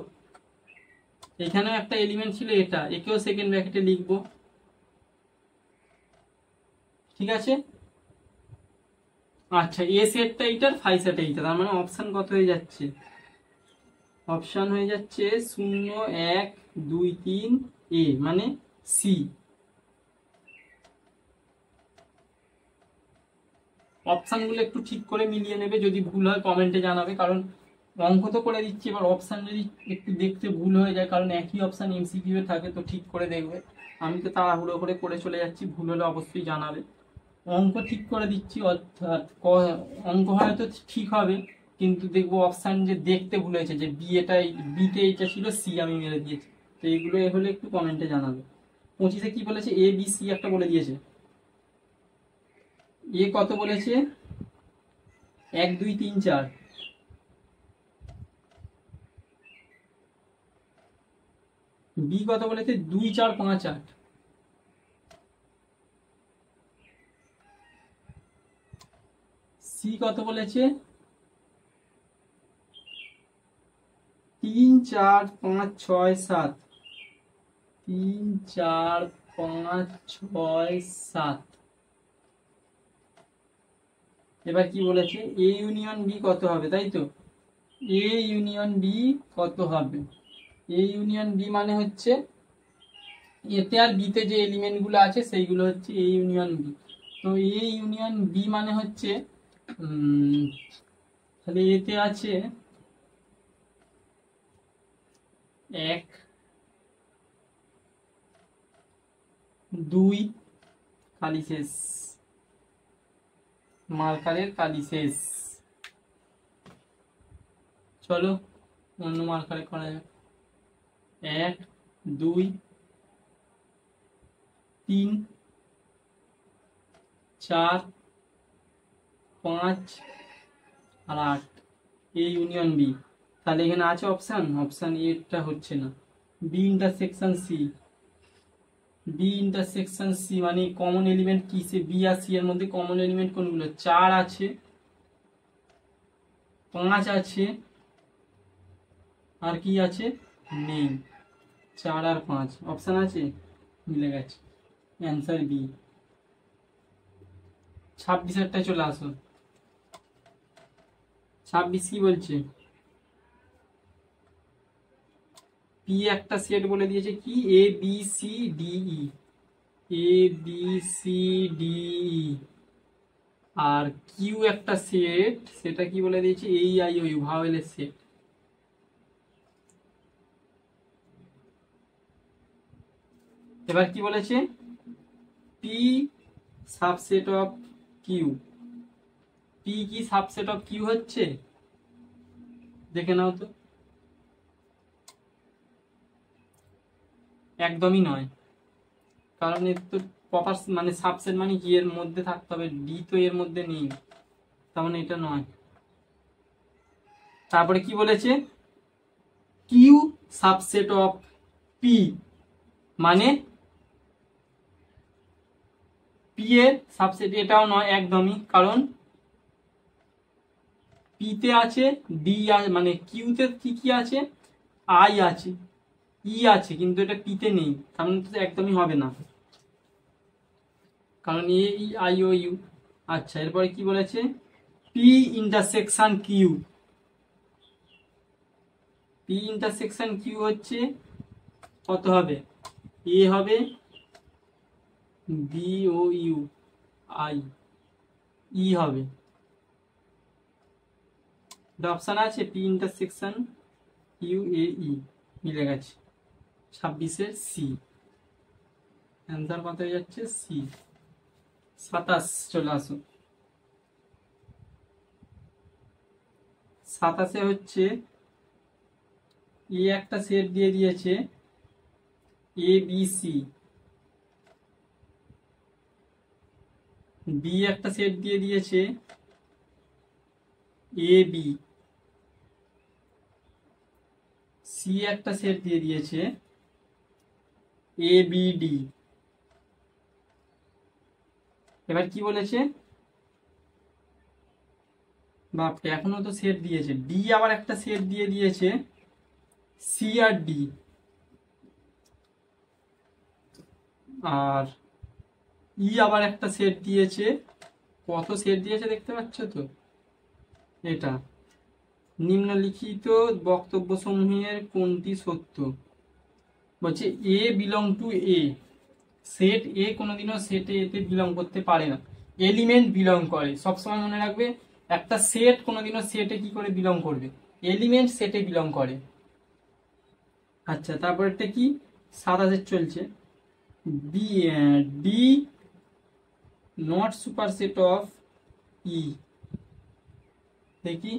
এখানেও একটা এলিমেন্ট ছিল এটা, একেও সেকেন্ড ব্র্যাকেটে লিখবো। ঠিক আছে, আচ্ছা এ সেটটা এইটার ফাই সেট এইটা, তার মানে অপশন কত হয়ে যাচ্ছে? অপশন হয়ে যাচ্ছে 0 1 2 3 এ, মানে সি। অপশানগুলো একটু ঠিক করে মিলিয়ে নেবে, যদি ভুল হয় কমেন্টে জানাবে, কারণ অঙ্ক তো করে দিচ্ছি, এবার অপশান যদি একটু দেখতে ভুল হয়ে যায়, কারণ একই অপশান এমসিকিউ এ থাকে, তো ঠিক করে দেখবে। আমি তো তাড়াহুড়ো করে করে চলে যাচ্ছি, ভুল হলে অবশ্যই জানাবে। অঙ্ক ঠিক করে দিচ্ছি, অর্থাৎ অঙ্ক হয়তো ঠিক হবে, কিন্তু দেখবো অপশান যে দেখতে ভুল হয়েছে, যে বি এটাই, বিতে এইটা ছিল, সি আমি মেরে দিয়েছি। তো এইগুলো এ হলে একটু কমেন্টে জানাবে। 25-এ কি বলেছে? এ বি সি একটা বলে দিয়েছে। এ কত বলেছে? 1 2 3 4। বি কত বলেছে? 2 4 5 8। সি কত বলেছে? 3 4 5 6 7। 3 4 5 6 7। এবার কি বলেছে? এ ইউনিয়ন বি কত হবে, তাই তো? এ ইউনিয়ন বি কত হবে? এ ইউনিয়ন বি মানে হচ্ছে এতে আর বিতে যে এলিমেন্ট গুলো আছে সেইগুলো হচ্ছে এ ইউনিয়ন বি। তো এ ইউনিয়ন বি মানে হচ্ছে তাহলে এতে আছে 1 2, কালি শেষ, মার্কারের কালি শেষ। চলো অন্য মার্কারে করা যাক। 1 2 3 4 5 আর 8, এ ইউনিয়ন বি। তাহলে এখানে আছে অপশান, অপশান এটা হচ্ছে না। B intersection C. B intersection C মানে কমন এলিমেন্ট কি? সে বি আর সি এর মধ্যে কমন এলিমেন্ট কোনগুলো? 4 আছে, 5 আছে, আর কি আছে? নেই। 4 আর 5 অপশান আছে, মিলে গেছে। Answer B. 26-এরটায় চলে আসো। 26 কি বলছে? পি একটা সেট বলে দিয়েছে, কি? A B C D E. A B C D E. আর কিউ একটা সেট, সেটা কি বলে দিয়েছে? এই আই ও ইউ, ভাওয়েলের সেট। এবার কি বলেছে? P subset of Q. P কি সাবসেট অফ কিউ হচ্ছে? দেখে নাও তো। একদমই নয়, কারণ এর তো প্রপার মানে সাবসেট মানে কি, এর মধ্যে থাকতে হবে, ডি তো এর মধ্যে নেই, তার মানে এটা নয়। তারপরে কি বলেছে? কিউ সাবসেট অফ পি, মানে পি এর সাবসেট, এটাও নয় একদমই, কারণ পিতে আছে ডি, মানে কিউতে কি কি আছে? আই আছে, ই আছে, কিন্তু এটা পিতে নেই, তার মানে তো একদমই হবে না, কারণ এ ই আই ও ইউ। আচ্ছা এরপরে কি বলেছে? P intersection Q. P intersection Q হচ্ছে কত হবে? এ হবে B O U I, E হবে। অপশান আছে P intersection U A E, মিলে গেছে। 26-এর সি অ্যান্সার কত হয়ে যাচ্ছে? সি। 27 চলে আসো। 27-এ হচ্ছে এ একটা সেট দিয়ে দিয়েছে এ বি সি, বি একটা সেট দিয়ে দিয়েছে এ বি, সি একটা সেট দিয়ে দিয়েছে এ বি ডি। এবার কি বলেছে, বাপরে এখনো তো সেট দিয়েছে, ডি আবার একটা সেট দিয়ে দিয়েছে সি আর ডি। আর ই আবার একটা সেট দিয়েছে, কত সেট দিয়েছে দেখতে পাচ্ছ তো, এটা নিম্নলিখিত বক্তব্য সমূহের কোনটি সত্য। বলছে এ বিলং টু এ, সেট এ কোনোদিনও সেট এতে বিলং করতে পারে না, এলিমেন্ট বিলং করে। সবসময় মনে রাখবে একটা সেট কোনোদিনও সেটে কি করে বিলং করবে, এলিমেন্ট সেটে বিলং করে। আচ্ছা তারপরটা কি, 27 চলছে, B D not superset of E. দেখি,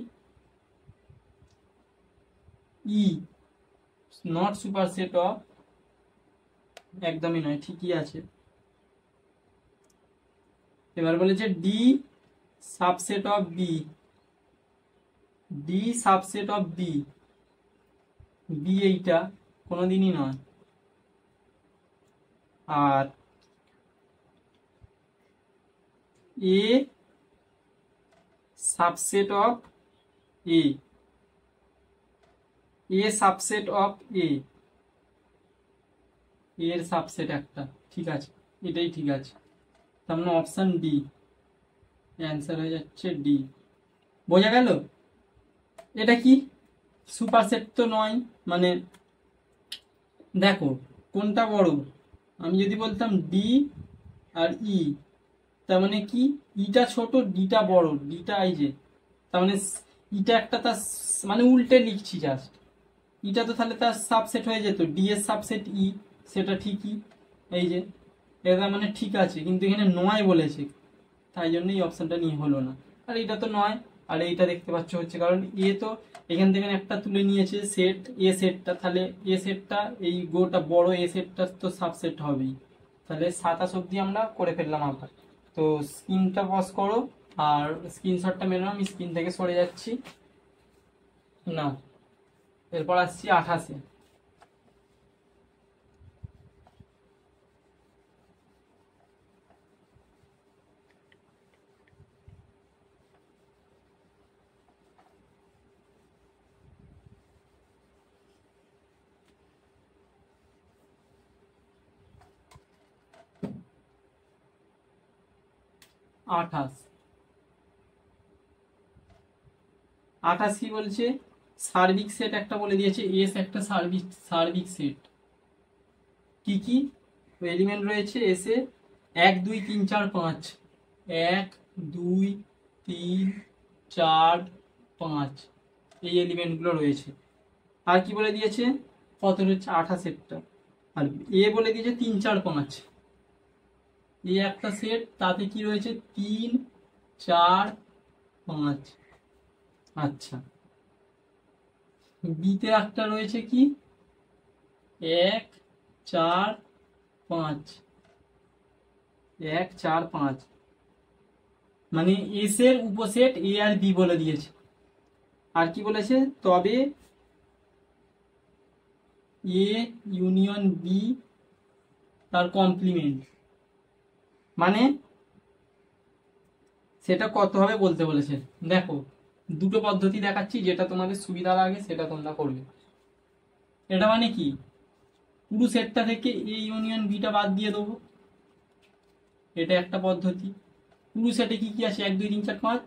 ই নট সুপারসেট অফ, একদমই নয়, ঠিকই আছে। এবার বলেছে D subset of B, D subset of B, B এইটা কোনোদিনই নয়। আর A subset of A, A subset of A, এর সাবসেট একটা, ঠিক আছে, এটাই ঠিক আছে। তার মানে অপশন ডি অ্যান্সার হয়ে যাচ্ছে ডি। বোঝা গেল? এটা কি সুপারসেট তো নয়, মানে দেখো কোনটা বড়, আমি যদি বলতাম ডি আর ই, তার মানে কি ইটা ছোট ডিটা বড়, ডিটা এই যে, তার মানে ইটা একটা তার মানে উল্টে লিখছি জাস্ট, ইটা তো তাহলে তার সাবসেট হয়ে যেত, ডি এর সাবসেট ই, সেটা ঠিকই, এই যে এটা মানে ঠিক আছে, কিন্তু এখানে নয় বলেছে, তাই জন্য এই অপশনটা নিয়ে হলো না। আর এটা তো নয়, আর এইটা দেখতে পাচ্ছ হচ্ছে, কারণ এ তো এখান থেকে একটা তুলে নিয়েছে সেট, এ সেটটা, তাহলে এ সেটটা এই গোটা বড় এ সেটটা তো সাবসেট হবেই। তাহলে 27 অব্দি আমরা করে ফেললাম আবার। তো স্ক্রিনটা পজ করো আর স্ক্রিনশটটা মেরে নাও, আমি স্ক্রিন থেকে সরে যাচ্ছি না। এরপর আসছি 28-এ। আঠাশ, 28 কি বলছে, সার্বিক সেট একটা বলে দিয়েছে, এস একটা সার্বিক সেট। কি কি এলিমেন্ট রয়েছে এসে, 1 2 3 4 5, 1 2 3 4 5, এই এলিমেন্টগুলো রয়েছে। আর কি বলে দিয়েছে, কত হচ্ছে 28 আর এ বলে দিয়েছে 3 4 5, এই একটা সেট, তাতে কি রয়েছে 3 4 5। আচ্ছা বিতে একটা রয়েছে কি 1 4 5, 1 4 5, মানে এস এর উপসেট এ আর বি বলে দিয়েছে। আর কি বলেছে, তবে এ ইউনিয়ন বি তার কমপ্লিমেন্ট, মানে সেটা কত হবে বলতে বলেছে। দেখো দুটো পদ্ধতি দেখাচ্ছি, যেটা তোমাদের সুবিধা লাগে সেটা তোমরা করবে। এটা মানে কি, পুরো সেটটা থেকে এ ইউনিয়ন বিটা বাদ দিয়ে দেবো, এটা একটা পদ্ধতি। পুরো সেটে কি কি আছে 1 2 3 4 5,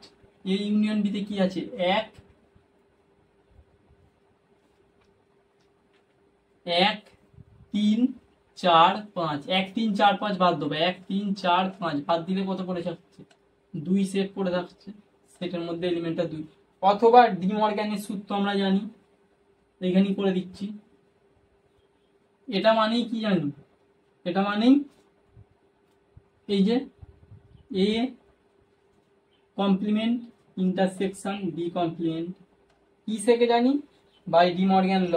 এ ইউনিয়ন বিতে কি আছে 1 1 3 4 5, 1 3 4 5 বাদ দেবো, 1 3 4 5 বাদ দিলে কত পড়ে যাচ্ছে, 2 সেট পড়ে থাকছে, সেটের মধ্যে এলিমেন্টটা 2। অথবা ডি মর্গ্যানের সূত্র আমরা জানি, এখানেই করে দিচ্ছি। এটা মানেই কি জানি, এটা মানেই এই যে A complement intersection B complement, কি থেকে জানি, বাই ডি মর্গ্যান ল।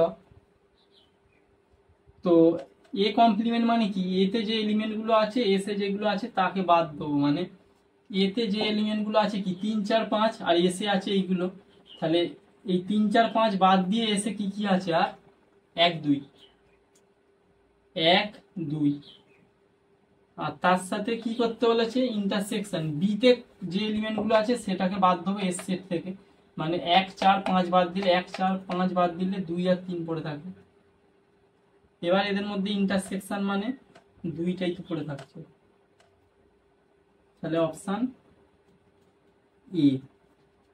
তো এ কমপ্লিমেন্ট মানে কি, এতে যে এলিমেন্টগুলো আছে এসে যেগুলো আছে তাকে বাদ দেবো, মানে এতে যে এলিমেন্টগুলো আছে কি 3 4 5, আর এসে আছে এইগুলো, তাহলে এই 3 4 5 বাদ দিয়ে এসে কি কি আছে, আর এক দুই, এক দুই, আর তার সাথে কি করতে বলেছে ইন্টারসেকশন বিতে যে এলিমেন্ট গুলো আছে সেটাকে বাদ দেবো এস সেট থেকে, মানে 1 4 5 বাদ দিলে 1 4 5 বাদ দিলে 2 আর 3 পড়ে থাকবে। এবার এদের মধ্যে ইন্টারসেকশন মানে দুইটাই তো পড়ে থাকছে, তাহলে অপশান এ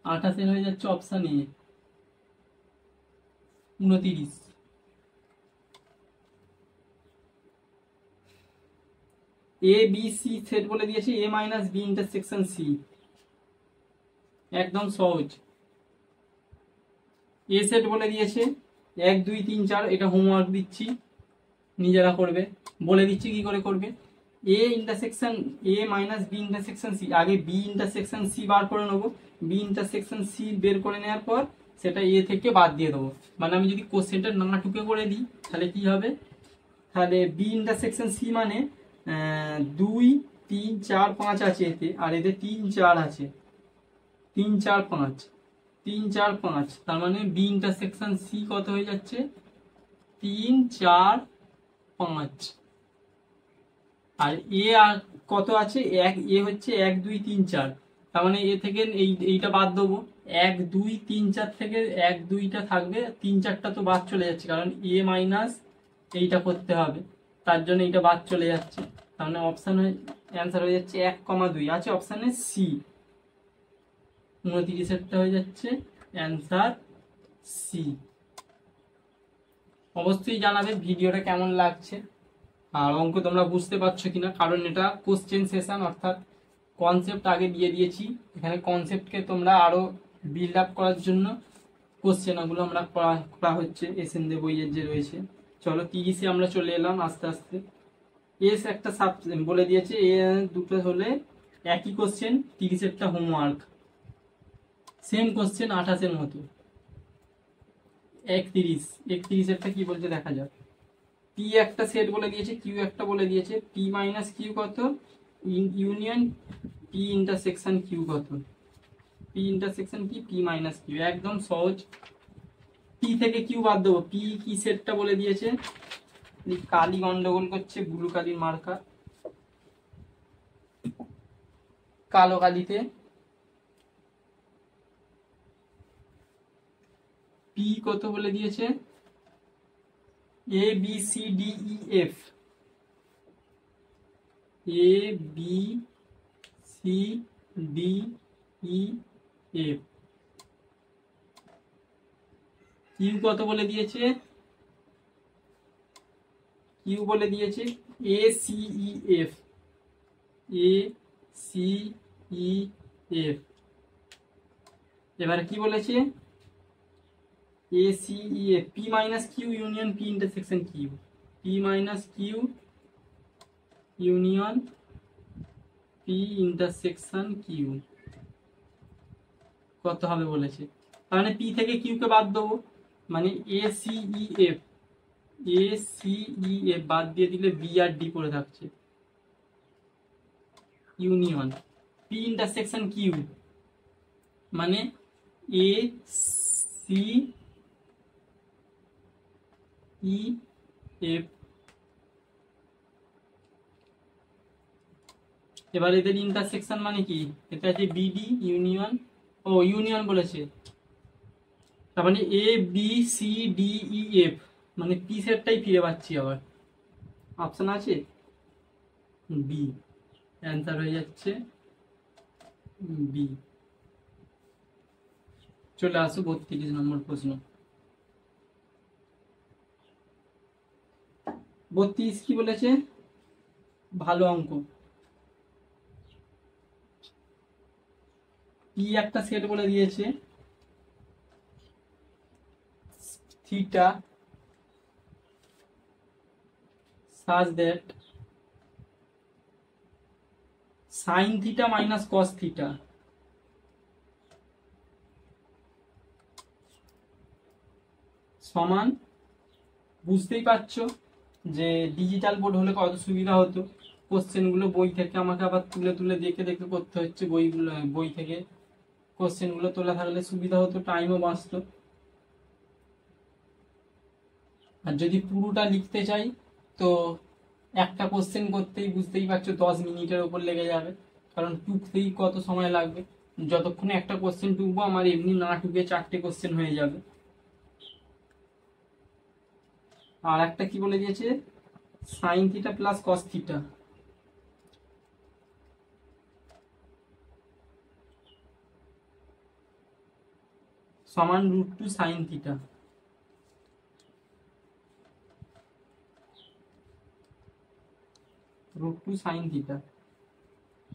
28 হয়ে যাচ্ছে option A. 29 A B C set বলে দিয়েছে, A minus B intersection C, একদম সহজ। এ সেট বলে দিয়েছে 1 2 3 4, এটা হোমওয়ার্ক দিচ্ছি নিজেরা করবে, বলে দিচ্ছি কি করে করবে। A intersection A minus B intersection C, আগে বি ইন্টারসেকশন সি বার করে নেবো, বি ইন্টারসেকশন সি বের করে নেওয়ার পর সেটা এ থেকে বাদ দিয়ে দেবো। মানে আমি যদি কোশ্চেনটা না টুকে করে দিই তাহলে কি হবে, তাহলে বি ইন্টারসেকশন সি মানে 2 3 4 5 আছে এতে, আর এতে 3 4 আছে, 3 4 5 3 4 5, তার মানে বি ইন্টারসেকশন সি কত হয়ে যাচ্ছে 3 4 5, আর এ আর কত আছে এক, এ হচ্ছে 1 2 3 4, তার মানে এ থেকে এইটা বাদ দেবো, 1 2 3 4 থেকে 1 2টা থাকবে, 3 4টা তো বাদ চলে যাচ্ছে কারণ এ মাইনাস এইটা করতে হবে, তার জন্য এইটা বাদ চলে যাচ্ছে, তার মানে অপশান অ্যান্সার হয়ে যাচ্ছে 1,2 আছে অপশানে সি। 29 হয়ে যাচ্ছে অ্যান্সার সি। অবশ্যই জানাবে ভিডিওটা কেমন লাগছে আর অঙ্ক তোমরা বুঝতে পারছো কিনা, কারণ এটা কোশ্চেন সেশন, অর্থাৎ কনসেপ্ট আগে দিয়ে দিয়েছি, এখানে কনসেপ্টকে তোমরা আরো বিল্ড আপ করার জন্য কোশ্চেনগুলো আমরা করা হচ্ছে এসএন দে বইয়ের যে রয়েছে। চলো 30-এ আমরা চলে এলাম আস্তে আস্তে। এস একটা সাব বলে দিয়েছে, এ দুটো হলে একই কোশ্চেন, 30-এরটা হোমওয়ার্ক, সেম কোশ্চেন 28-এর মতো। 31-এরটা কি বলছে দেখা যাক। পি একটা সেট বলে দিয়েছে, কিউ একটা বলে দিয়েছে, পি মাইনাস কিউ কত ইউনিয়ন পি ইন্টারসেকশন কিউ কত, পি ইন্টারসেকশন কি পি মাইনাস কিউ, একদম সহজ। পি থেকে কিউ বাদ দেবো, পি কি সেটটা বলে দিয়েছে, কালি গন্ডগোল করছে, ব্লু কালির মার্কা, কালো কালিতে পি কত বলে দিয়েছে A B C D E F, A B C D E F. Q কত বলে দিয়েছে, কিউ বলে দিয়েছে A C E F, A C E F. এবারে কি বলেছে A C E F, P minus Q union P intersection Q, P minus Q union P intersection Q কত হবে বলেছে, তার মানে পি থেকে কিউ কে বাদ দেবো, মানে A C E F, A C E F বাদ দিয়ে দিলে বি আর ডি পড়ে থাকছে, ইউনিয়ন পি ইন্টারসেকশন কিউ মানে এ সি ই এফ। এবার এদের ইন্টারসেকশন মানে কি, এটা আছে বিডি ইউনিয়ন, ও ইউনিয়ন বলেছে, তার মানে A B C D E F, মানে পি সেটটাই ফিরে পাচ্ছি আবার, অপশন আছে বি, অ্যান্সার হয়ে যাচ্ছে বি। চলে আসো 32 নম্বর প্রশ্ন। 32 কি বলেছে, ভালো অঙ্ক, পি একটা সেট বলে দিয়েছে, theta such that sin theta minus cos theta সমান, বুঝতেই পারছো যে ডিজিটাল বোর্ড হলে কত সুবিধা হতো, কোশ্চেনগুলো বই থেকে আমাকে আবার তুলে তুলে দেখে দেখে করতে হচ্ছে, বই থেকে কোশ্চেনগুলো তোলা থাকলে সুবিধা হতো, টাইমও বাঁচতো। আর যদি পুরোটা লিখতে চাই তো একটা কোশ্চেন করতেই বুঝতেই পারছো 10 মিনিটের ওপর লেগে যাবে, কারণ টুকতেই কত সময় লাগবে। যতক্ষণে একটা কোশ্চেন টুকবো আমার এমনি না টুকে 4টে কোশ্চেন হয়ে যাবে। আর একটা কি বলে দিয়েছে, sine theta plus cos theta সমান √2 সাইন থিটা। √2 sine theta.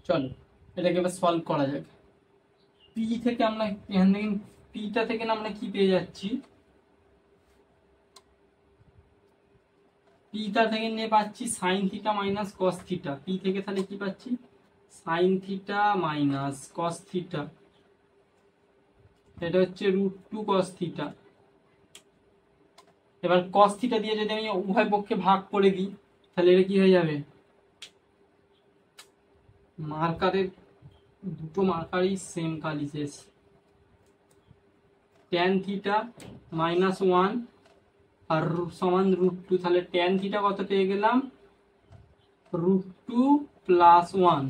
চলো এটাকে এবার সলভ করা যাক। পি থেকে আমরা এখান থেকে পিটা থেকে না আমরা কি পেয়ে যাচ্ছি, পিটা থেকে নিয়ে পাচ্ছি sine theta minus cos theta. P থেকে তাহলে কি পাচ্ছি, sine theta minus cos theta, এটা হচ্ছে √2 কস থিটা। এবার কস থিটা দিয়ে যদি আমি উভয় পক্ষে ভাগ করে দিই তাহলে এটা কি হয়ে যাবে, মার্কারের দুটো মার্কারই সেম কালি শেষ, ট্যান থিটা -1 আর সমান √2। তাহলে ট্যান থিটা কত পেয়ে গেলাম, √2 + 1।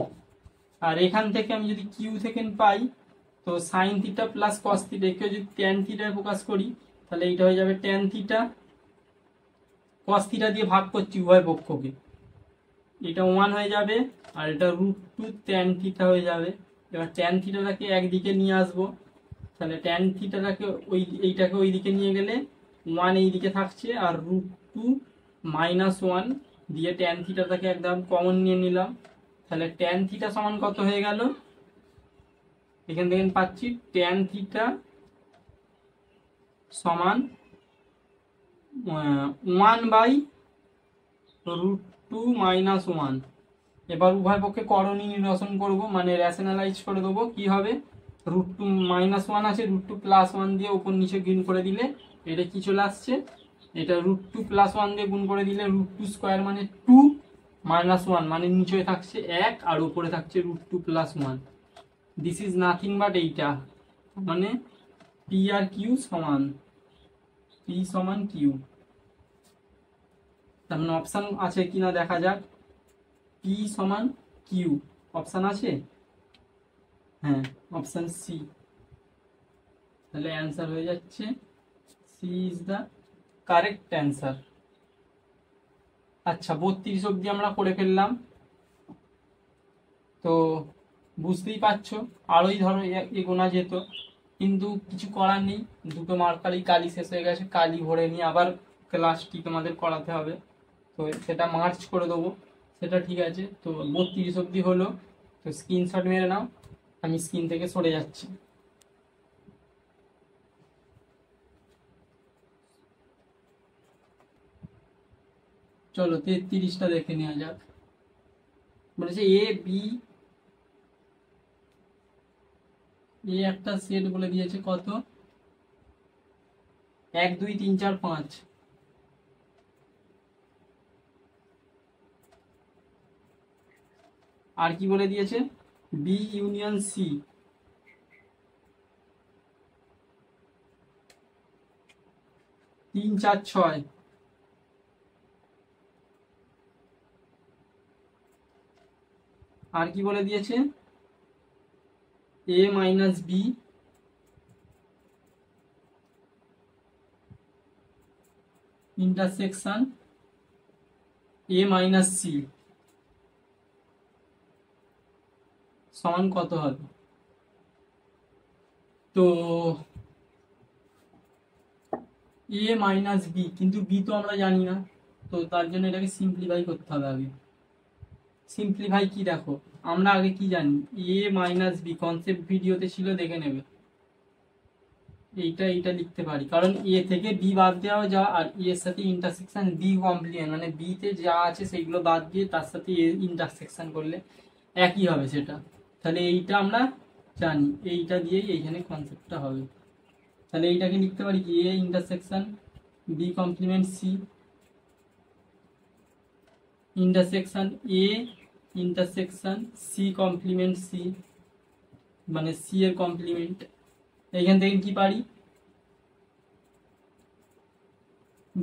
আর এখান থেকে আমি যদি কিউ থেকে পাই তো sine theta plus cos theta, একে যদি ট্যান থিটায় প্রকাশ করি তাহলে এইটা হয়ে যাবে ট্যান থিটা। কস থিটা দিয়ে ভাগ করছি উভয় পক্ষকে, এটা 1 হয়ে যাবে আর এটা √2 ট্যান থিটা হয়ে যাবে। এবার ট্যান থিটাটাকে একদিকে নিয়ে আসবো, তাহলে ট্যান থিটাটাকে এইটাকে ওই দিকে নিয়ে গেলে 1 এই দিকে থাকছে আর √2 -1 দিয়ে ট্যান থিটাটাকে একদম কমন নিয়ে নিলাম। তাহলে ট্যান থিটা সমান কত হয়ে গেল, এখান থেকে পাচ্ছি ট্যান থিটা সমান 1/√2 - 1। এবার উভয় পক্ষে করণী নিরসন করব, মানে রেশনালাইজ করে দেবো। কি হবে, √2 -1 আছে, √2 + 1 দিয়ে উপর নিচে গুণ করে দিলে এটা কি চলে আসছে, এটা √2 + 1 দিয়ে গুণ করে দিলে √2² মানে 2 -1 মানে নিচে থাকছে 1 আর উপরে থাকছে √2 + 1। দিস ইজ নাথিং বাট এইটা, মানে পি আর কিউ সমান, পি সমান কিউ। তার মানে অপশান আছে কিনা দেখা যাক, পি সমান কিউ অপশান আছে, হ্যাঁ অপশান সি। তাহলে অ্যান্সার হয়ে যাচ্ছে C is the correct answer. আচ্ছা 32 অবধি আমরা করে ফেললাম, তো বুঝতেই পারছো আরোই ধরো এগোনা যেত, কিন্তু কিছু করার নেই, দুটো মার্কারই কালি শেষ হয়ে গেছে, কালি ভরে নিয়ে আবার ক্লাসটি তোমাদের করাতে হবে, তো সেটা মার্চ করে দেবো, সেটা ঠিক আছে। তো 32 অবধি হলো, তো স্ক্রিনশট মেরে নাও, আমি স্ক্রিন থেকে সরে যাচ্ছি। চলো 33টা দেখে নেওয়া যাক। বলেছে এ একটা সেট বলে দিয়েছে কত, 1 2 3 4 5। আর কি বলে দিয়েছে, বি ইউনিয়ন সি, 3 4 6। আর কি বলে দিয়েছে, a - b intersection a - c সমান কত হবে। তো a - b, কিন্তু b তো আমরা জানি না, তো তার জন্য এটাকে সিম্পলিফাই করতে হবে আগে। সিম্পলিফাই কি, দেখো আমরা আগে কি জানি, a - b কনসেপ্ট ভিডিওতে ছিল, দেখে নেবে। এইটা লিখতে পারি, কারণ এ থেকে বি বাদ দেওয়া যা, আর এর সাথে ইন্টারসেকশন বি কমপ্লিমেন্ট, মানে বি তে যা আছে সেগুলো বাদ দিয়ে তার সাথে এ ইন্টারসেকশন করলে একই হবে সেটা। তাহলে এইটা আমরা জানি, এইটা দিয়েই এইখানে কনসেপ্টটা হবে। তাহলে এইটাকে লিখতে পারি কি, A intersection B complement C, intersection A intersection C complement C, মানে সি এর কমপ্লিমেন্ট। এইখান থেকে কি পারি,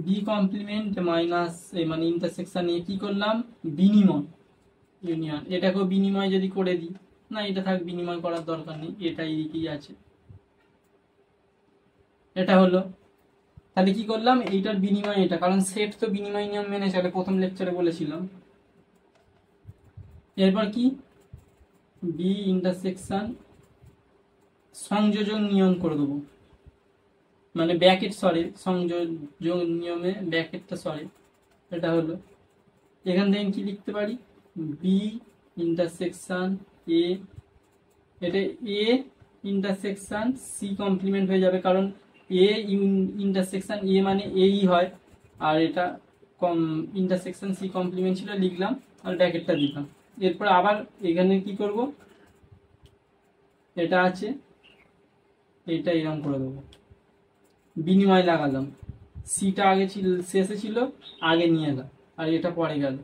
বি কমপ্লিমেন্ট মাইনাস মানে ইন্টারসেকশন এ কি করলাম, বিনিময় ইউনিয়ন, এটাকেও বিনিময় যদি করে দিই, না এটা থাক, বিনিময় করার দরকার নেই, এটা এইদিকেই আছে, এটা হলো। তাহলে কি করলাম, এইটার বিনিময় এটা, কারণ সেট তো বিনিময় নিয়ম মেনে চলে, প্রথম লেকচারে বলেছিলাম। এরপর কি, বি ইন্টারসেকশন সংযোজন নিয়ম করে দেবো, মানে ব্র্যাকেট সরে, সংযোজন নিয়মে ব্র্যাকেটটা সরে, এটা হলো। এখান থেকে কি লিখতে পারি, বি ইন্টারসেকশন এ, এটা এ ইন্টারসেকশন সি কমপ্লিমেন্ট হয়ে যাবে, কারণ এ ইন্টারসেকশন এ মানে এই হয়, আর এটা ইন্টারসেকশন সি কমপ্লিমেন্ট ছিল, লিখলাম আর ব্র্যাকেটটা দিলাম। এরপর আবার এখানে কি করব, এটা আছে, এটা এরকম করে দেবো, বিনিময় লাগালাম, সিটা আগে ছিল, শেষে ছিল, আগে নিয়ে এলাম, আর এটা পরে গেল।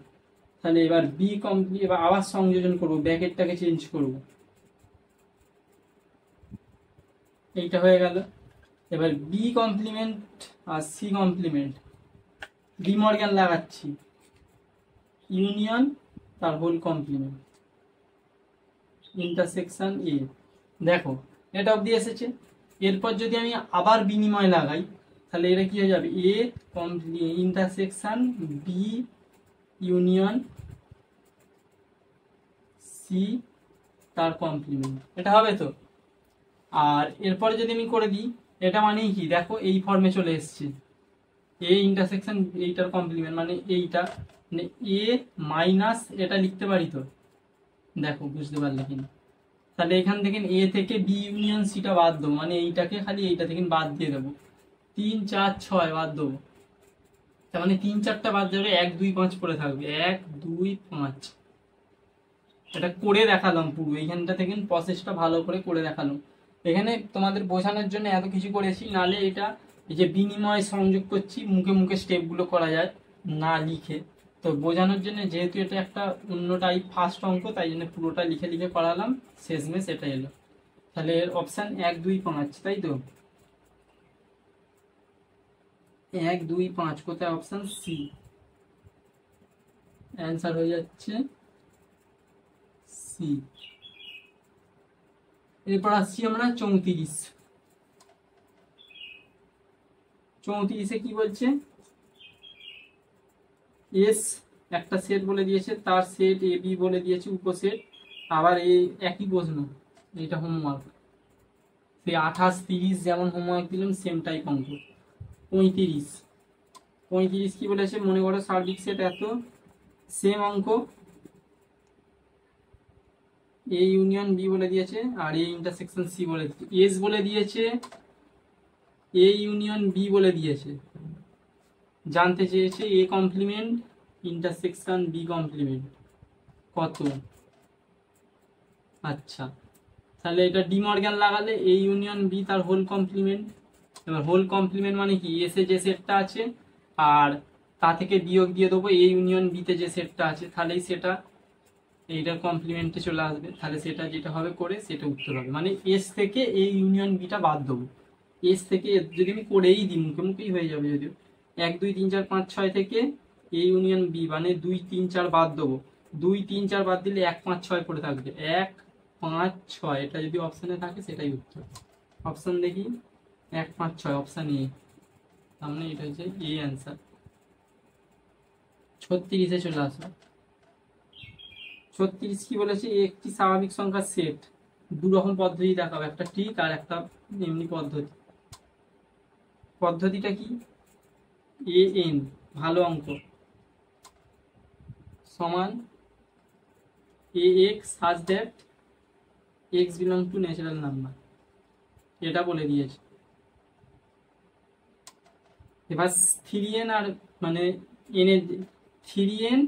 তাহলে এবার বি কমপ্লিট, এবার আবার সংযোজন করব, ব্র্যাকেটটাকে চেঞ্জ করব, এইটা হয়ে গেল। এবার বি কমপ্লিমেন্ট আর সি কমপ্লিমেন্ট, ডি মর্গ্যান লাগাচ্ছি, ইউনিয়ন তার হোল কমপ্লিমেন্ট, ইন্টারসেকশন এ, দেখো এটা অবধি এসেছে। এরপর যদি আমি আবার বিনিময় লাগাই, তাহলে এটা কি হয়ে যাবে, A intersection B union C তার কমপ্লিমেন্ট, এটা হবে তো। আর এরপরে যদি আমি করে দিই, এটা মানেই কি, দেখো এই ফর্মে চলে এসছে, এ ইন্টারসেকশন এইটার কমপ্লিমেন্ট মানে এইটা, মানে এ মাইনাস এটা লিখতে পারি তো, দেখো বুঝতে পারলে কিনা। তাহলে এখান থেকে এ থেকে বি ইউনিয়ন সিটা বাদ দেবো, মানে এইটাকে খালি এইটা থেকে বাদ দিয়ে দেবো, 3 4 6 বাদ দেবো, তার মানে 3 4টা বাদ যাবে, 1 2 5 পড়ে থাকবে, 1 2 5। এটা করে দেখালাম পুরো, এইখানটা থেকে প্রসেসটা ভালো করে করে দেখালাম, এখানে তোমাদের বোঝানোর জন্য এত কিছু করেছি, নালে এটা এই যে বিনিময় সংযোগ করছি, মুখে মুখে স্টেপগুলো করা যায় না লিখে, তো বোঝানোর জন্য, যেহেতু এটা একটা অন্য টাইপ ফার্স্ট অঙ্ক, তাই জন্য পুরোটা লিখে লিখে করালাম, শেষমেশ এটা এলো। তাহলে এর অপশান 1 2 5, তাই তো, 1 2 5 কোথায়, অপশান সি, অ্যান্সার হয়ে যাচ্ছে সি। এরপর আসছি আমরা 34, 34-এ কি বলছে, এস একটা সেট বলে দিয়েছে, তার সেট এ বি বলে দিয়েছে উপসেট, আবার এই একই প্রশ্ন, এটা হোমওয়ার্ক, সেই 28 30 যেমন হোমওয়ার্ক দিলাম সেম টাইপ অঙ্ক। 35 কি বলেছে, মনে করো সার্বিক সেট এত, সেম অঙ্ক, এ ইউনিয়ন বি বলে দিয়েছে, আর এ ইন্টারসেকশন সি বলে দিয়েছে, এস বলে দিয়েছে, এ ইউনিয়ন বি বলে দিয়েছে, জানতে চেয়েছে A complement intersection B complement কত। আচ্ছা, তাহলে এটা ডি মর্গ্যান লাগালে এ ইউনিয়ন বি তার হোল কমপ্লিমেন্ট। এবার হোল কমপ্লিমেন্ট মানে কি, এসে যে সেটটা আছে আর তা থেকে বিয়োগ দিয়ে দেবো এ ইউনিয়ন বিতে যে সেটটা আছে, তাহলেই সেটা এইটার কমপ্লিমেন্টে চলে আসবে, তাহলে সেটা যেটা হবে করে সেটা উত্তর হবে, মানে এস থেকে এ ইউনিয়ন বিটা বাদ দেবো, এস থেকে যদি আমি করেই দিই, মুখে মুখেই হয়ে যাবে যদিও, 1 2 3 4 5 6 থেকে এ ইউনিয়ন বি মানে 2 3 4 বাদ দেবো, 2 3 4 বাদ দিলে 1 5 6 পড়ে থাকবে, 1 5 6, এটা যদি অপশানে থাকে সেটাই উত্তর। অপশান দেখি, 1 5 6, অপশান এ, তাহলে এটা হচ্ছে এ অ্যান্সার। 36-এ চলে আসো, 36 কি বলেছে, একটি স্বাভাবিক সংখ্যার সেট, দু রকম পদ্ধতি দেখাবো, একটা ঠিক আর একটা এমনি পদ্ধতি। পদ্ধতিটা কি, এ এন ভালো অঙ্ক সমান A x such that x belong to natural number, এটা বলে দিয়েছে। এবার 3n আর মানে এন এর 3n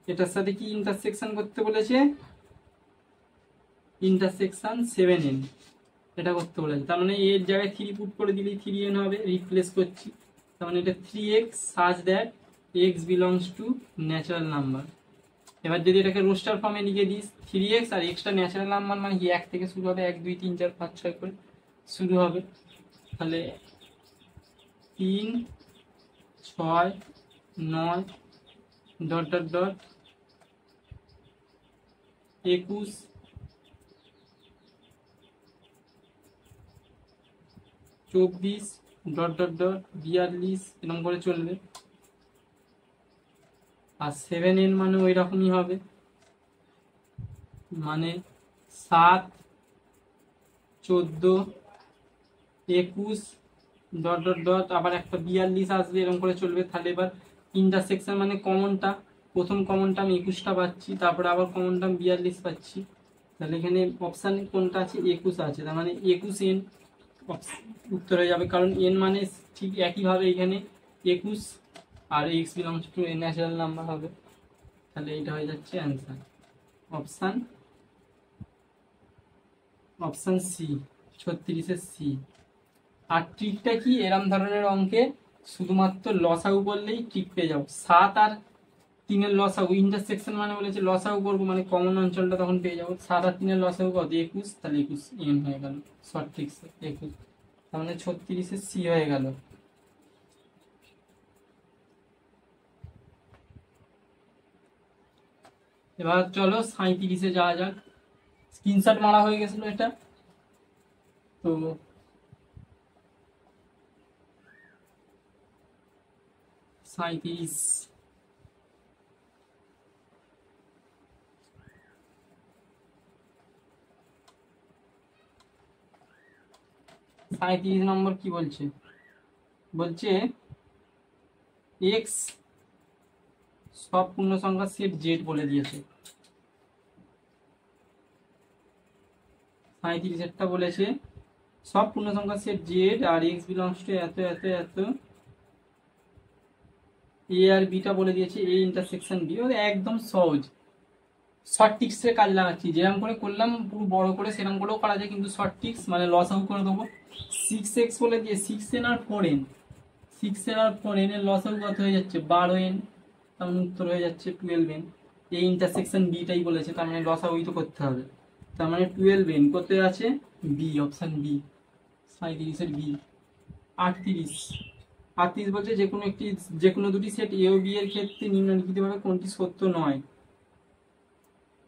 এটার সাথে কি ইন্টারসেকশন করতে বলেছে, ইন্টারসেকশন 7n, এটা করতে বলেছে, তার মানে এর জায়গায় 3 পুট করে দিলেই 3n হবে, রিপ্লেস করছি, তার মানে এটা 3x such that x belongs to natural number. এবার যদি এটাকে রোস্টার ফর্মে লিখে দিস, 3x আর এক্সটা ন্যাচারাল নাম্বার মানে কি 1 থেকে শুরু হবে, 1 2 3 4 5 6 করে শুরু হবে, তাহলে 3 6 9 dot dot dot 21 24 dot dot dot 42 এরকম করে চলবে। আর 7n মানে ওই রকমই হবে, মানে 7 14 21 ডট ডট ডট আবার একটা 42 আসবে, এরকম করে চলবে। তাহলে এবার ইন্টারসেকশন মানে কমনটা, প্রথম কমন টার্ম 21টা পাচ্ছি, তারপরে আবার কমন টার্ম 42 পাচ্ছি। তাহলে এখানে অপশানে কোনটা আছে? 21 আছে, তার মানে 21n উত্তর হয়ে যাবে। কারণ n মানে ঠিক একইভাবে এখানে 21 আর x belongs to n natural number হবে। তাহলে এইটা হয়ে যাচ্ছে অ্যান্সার, অপশান সি, 36-এর সি। আর ট্রিকটা কি? এরম ধরনের অঙ্কে শুধুমাত্র লসাগু করলেই ট্রিক পেয়ে যাবো। 7 আর 3-এর লসাগু, ইন্টারসেকশন মানে বলেছে লসাগু করবো, মানে কমন অঞ্চলটা তখন পেয়ে যাবো। 7 আর 3-এর লসাগু কত? 21, তাহলে 21 এন হয়ে গেল, শর্ট ট্রিক্সে 21, তার মানে 36-এর সি হয়ে গেল। এবার চলো 37-এ যাওয়া যাক। স্ক্রিনশট মারা হয়ে গেছিল এটা, তো 37 নম্বর কি বলছে? বলছে এক্স সব পূর্ণ সংখ্যার সেট জেড বলে দিয়েছে। 37-এরটা বলেছে সব পূর্ণ সংখ্যার সেট জেড আর এক্স বিলংস টু এত এত এত, এ আর বিটা বলে দিয়েছে এ ইন্টারসেকশন বি। একদম সহজ, শর্ট ট্রিক্সের কাজ লাগাচ্ছি। যেরকম করে করলাম পুরো বড় করে সেরকম করেও করা যায়, কিন্তু শর্ট ট্রিক্স মানে লসাগু করে দেবো। 6x বলে দিয়ে 6n আর 4n, 6n আর 4n এর লসাগু কত হয়ে যাচ্ছে? 12n, তার মানে উত্তর হয়ে যাচ্ছে 12n। এই ইন্টারসেকশন বিটাই বলেছে, তার মানে লসাগুই তো করতে হবে। তার মানে 12n কোথায় আছে? বি, অপশন বি, 37-এর বি। 38 বলছে যে কোনো দুটি সেট এ ও বি এর ক্ষেত্রে নিম্নলিখিতভাবে কোনটি সত্য নয়।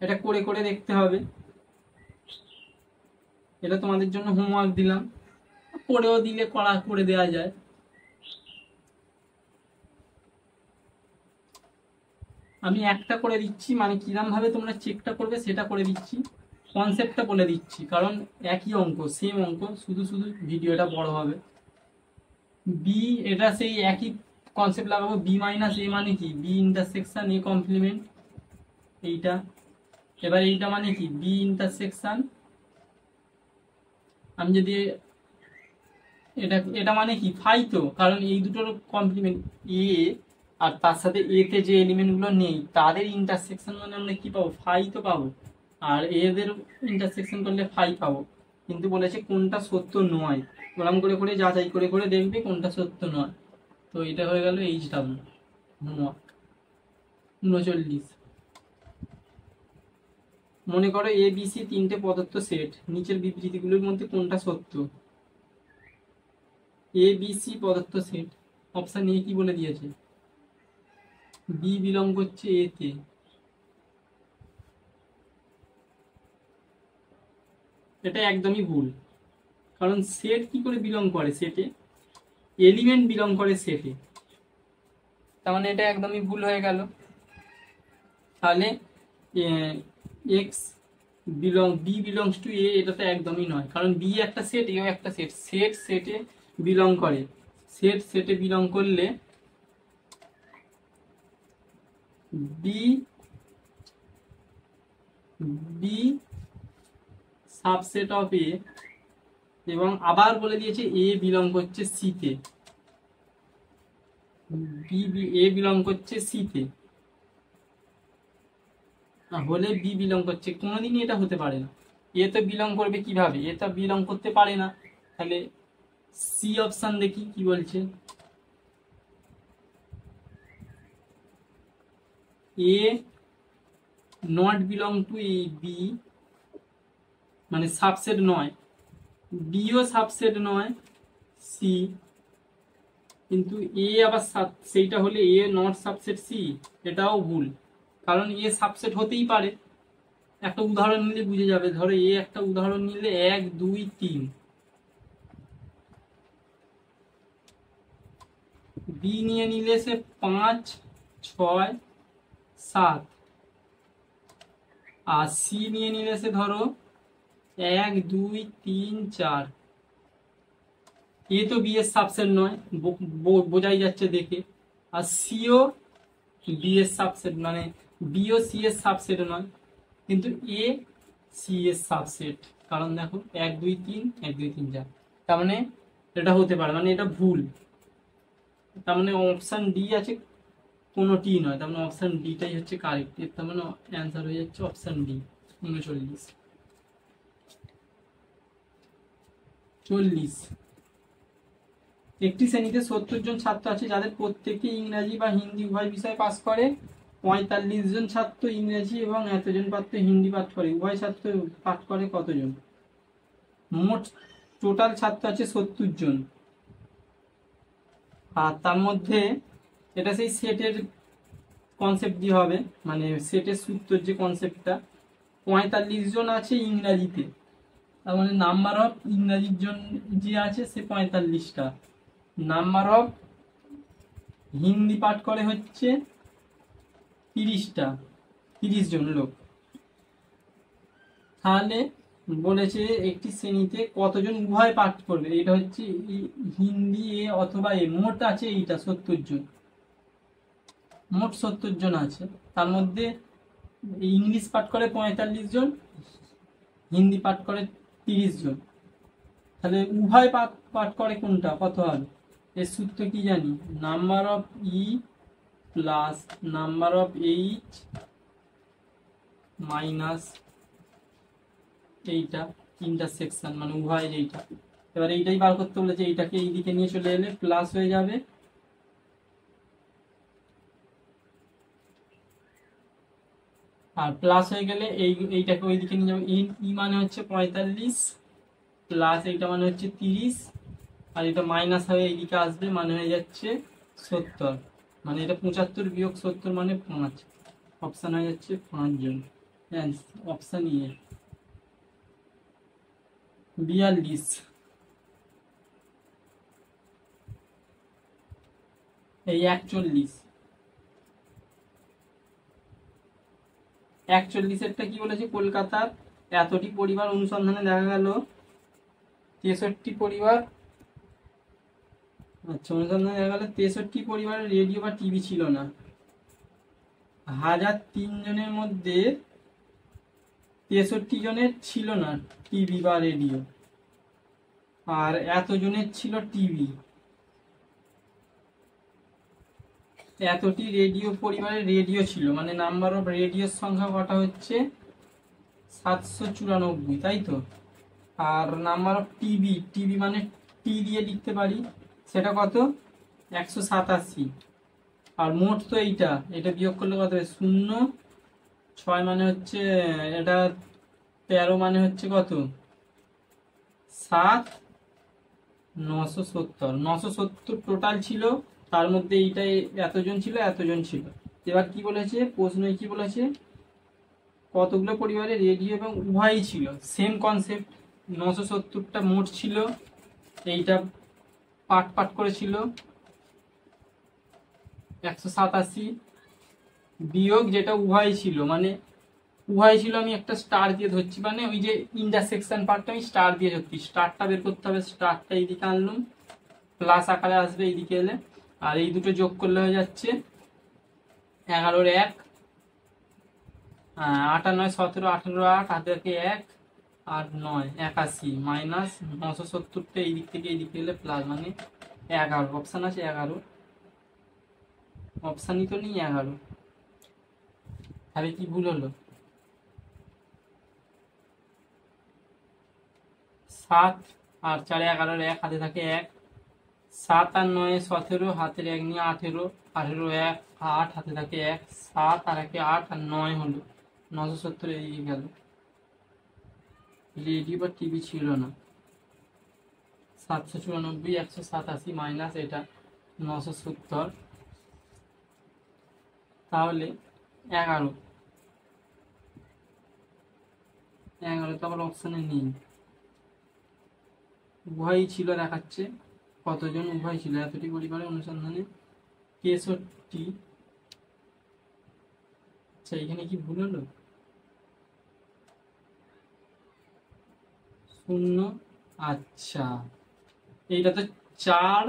এটা করে করে দেখতে হবে, এটা তোমাদের জন্য হোমওয়ার্ক দিলাম, পড়েও দিলে করে দেওয়া যায়। আমি একটা করে দিচ্ছি, মানে কিরম ভাবে তোমরা চেকটা করবে সেটা করে দিচ্ছি, কনসেপ্টটা বলে দিচ্ছি, কারণ একই অঙ্ক, সেম অঙ্ক, শুধু শুধু ভিডিওটা বড় হবে। বি, এটা সেই একই কনসেপ্ট লাগাবো। বি মাইনাস এ মানে কি? বি ইন্টারসেকশন এ কমপ্লিমেন্ট, এইটা। এবার এইটা মানে কি? বি ইন্টারসেকশন, আমি যদি এটা মানে কি? ফাই, তো কারণ এই দুটোর কমপ্লিমেন্ট এ, আর তার সাথে এ তে যে এলিমেন্ট গুলো নেই তাদের ইন্টারসেকশন মানে আমরা কি পাবো? ফাই তো পাবো, আর এদের ইন্টারসেকশন করলে ফাই পাবো। কিন্তু বলেছে কোনটা সত্য নয়, ওরকম করে করে যাচাই করে করে দেখবে কোনটা সত্য নয়। তো এটা হয়ে গেল HW হোমওয়ার্ক। 39, মনে করো এ বি সি 3টে প্রদত্ত সেট, নিচের বিবৃতিগুলোর মধ্যে কোনটা সত্য? এ বি সি প্রদত্ত সেট, অপশন এ কি বলে দিয়েছে? বি বিলং করছে এ তে, এটা একদমই ভুল। কারণ সেট কি করে বিলং করে সেটে? এলিমেন্ট বিলং করে সেটে, তার মানে এটা একদমই ভুল হয়ে গেল। তাহলে এক্স বি বিলংস টু এ, এটা তো একদমই নয়, কারণ বি একটা সেট, এও একটা সেট, সেট সেটে বিলং করে, সেট সেটে বিলং করলে বি বি সাবসেট অফ এ, এবং আবার বলে দিয়েছে এ বিলং করছে সিতে, এ বিলং করছে সিতে, হলে বি বিলং করছে। কোনোদিনই এটা হতে পারে না, এ তো বিলং করবে কিভাবে? এ তো বিলং করতে পারে না। তাহলে সি অপশন দেখি কি বলছে। A not belong to A B, মানে সাবসেট নয়, বিও সাবসেট নয় সি, কিন্তু এ আবার সেইটা হলে এ নট সাবসেট সি, এটাও ভুল, কারণ এ সাবসেট হতেই পারে। একটা উদাহরণ নিলে বুঝে যাবে, ধরো এ একটা উদাহরণ নিলে 1 2 3, বি নিয়ে নিলে সে 5 6 7, আর সি নিয়ে নিলে সে ধরো 1 2 3 4। এ তো বি এর সাবসেট নয়, বোঝাই যাচ্ছে দেখে। আর সিও বি এর সাবসেট, মানে বিও সি এর সাবসেট নয়, কিন্তু এ সি এর সাবসেট। কারণ দেখো 1 2 3 1 2 3 4, তার মানে এটা হতে পারে, মানে এটা ভুল। তার মানে অপশন ডি আছে, কোনোটি নয়, তার মানে অপশন ডিটাই হচ্ছে কারেক্ট। তার মানে অ্যান্সার হয়ে যাচ্ছে অপশন ডি 39। 40, একটি শ্রেণীতে 70 জন ছাত্র আছে যাদের প্রত্যেকে ইংরাজি বা হিন্দি উভয় বিষয়ে পাস করে। 45 জন ছাত্র ইংরেজি এবং এতজন ছাত্র হিন্দি পাঠ করে, উভয় ছাত্র পাঠ করে কতজন? মোট টোটাল ছাত্র আছে 70 জন, আর তার মধ্যে এটা সেই সেটের কনসেপ্ট দিয়ে হবে, মানে সেটের সূত্র যে কনসেপ্টটা। 45 জন আছে ইংরাজিতে, তার মানে নাম্বার অফ ইংরাজির জন যে আছে সে 45টা, নাম্বার অফ হিন্দি পাঠ করে হচ্ছে 30টা, 30 জন লোক। তাহলে বলেছে একটি শ্রেণীতে কতজন উভয় পাঠ করবে, এটা হচ্ছে হিন্দি এ অথবা এ। মোট আছে এইটা 70 জন, মোট 70 জন আছে, তার মধ্যে ইংলিশ পাঠ করে 45 জন, হিন্দি পাঠ করে 30 জন। তাহলে উভয় পাঠ করে কোনটা, কত হবে? এর সূত্র কি জানি, number of E plus number of H minus এইটা ইন্টারসেকশন, মানে উভয় এইটা। এবার এইটাই বার করতে বলেছে, এইটাকে এই দিকে নিয়ে চলে এলে প্লাস হয়ে যাবে, আর প্লাস হয়ে গেলে এইটাকে ওই দিকে নিয়ে যাবে। ই মানে হচ্ছে 45 প্লাস এইটা মানে হচ্ছে 30, আর এটা মাইনাস হয়ে এইদিকে আসবে, মানে হয়ে যাচ্ছে 70। মানে এটা 75 বিয়োগ 70 মানে 5, অপশান হয়ে যাচ্ছে 5 জন। অপশান ইয়ে। 42, এই 41 কি বলেছে, কলকাতার এতটি পরিবার অনুসন্ধানে দেখা গেল 63 পরিবার, আচ্ছা অনুসন্ধানে দেখা গেল 63 পরিবারের রেডিও বা টিভি ছিল না। 1003 জনের মধ্যে 63 জনের ছিল না টিভি বা রেডিও, আর এতজনের ছিল টিভি। এতটি রেডিও পরিবারের রেডিও ছিল, মানে নাম্বার অফ রেডিওর সংখ্যা কটা হচ্ছে 794, তাই তো। আর নাম্বার অফ টিভি, টিভি মানে টি দিয়ে লিখতে পারি, সেটা কত 187। আর মোট তো এটা বিয়োগ করলে কত হবে, 0 6 মানে হচ্ছে এটা 13, মানে হচ্ছে কত 7 970, 970 টোটাল ছিল, তার মধ্যে এইটাই এতজন ছিল এতজন ছিল। এবার কি বলেছে প্রশ্ন, কি বলেছে কতগুলো পরিবারে রেডিও এবং উভয়ই ছিল, সেম কনসেপ্ট। 970টা মোট ছিল, এইটা পাট পাট করেছিল 187, বিয়োগ যেটা উভয় ছিল, মানে উভয় ছিল আমি একটা স্টার দিয়ে ধরছি, মানে ওই যে ইন্টারসেকশন পার্টটা আমি স্টার দিয়ে ধরছি, স্টারটা বের করতে হবে, স্টারটা এইদিকে আনলাম, প্লাস আকারে আসবে এইদিকে এলে, আর এই দুটো যোগ করলে হয়ে যাচ্ছে 11 1, 8 আর 9 17, 18 8, হাতে 1 আর 9 81, মাইনাস 970টা এই দিক থেকে এই দিকে এলে প্লাস, মানে 11। অপশান আছে 11, অপশানই তো নেই 11, তাহলে কি ভুল হলো? 7 আর 4 11, 1 হাতে থাকে 1, 7 আর 9 17, হাতের 1 নিয়ে 18, 18 1 8, হাতে থাকে 1, 7 আর 1 8 আর 9 হলো 970 এগিয়ে গেল। রেডিও বা টিভি ছিল না, 794 187 মাইনাস এটা 970, তাহলে 11 তো আবার অপশানে নেই, উভয়ই ছিল দেখাচ্ছে। কতজন উভয় ছিল এতটি পরিবারের অনুসন্ধানে? 63। আচ্ছা, এখানে কি ভুল হলো? 0। আচ্ছা, এইটা তো 4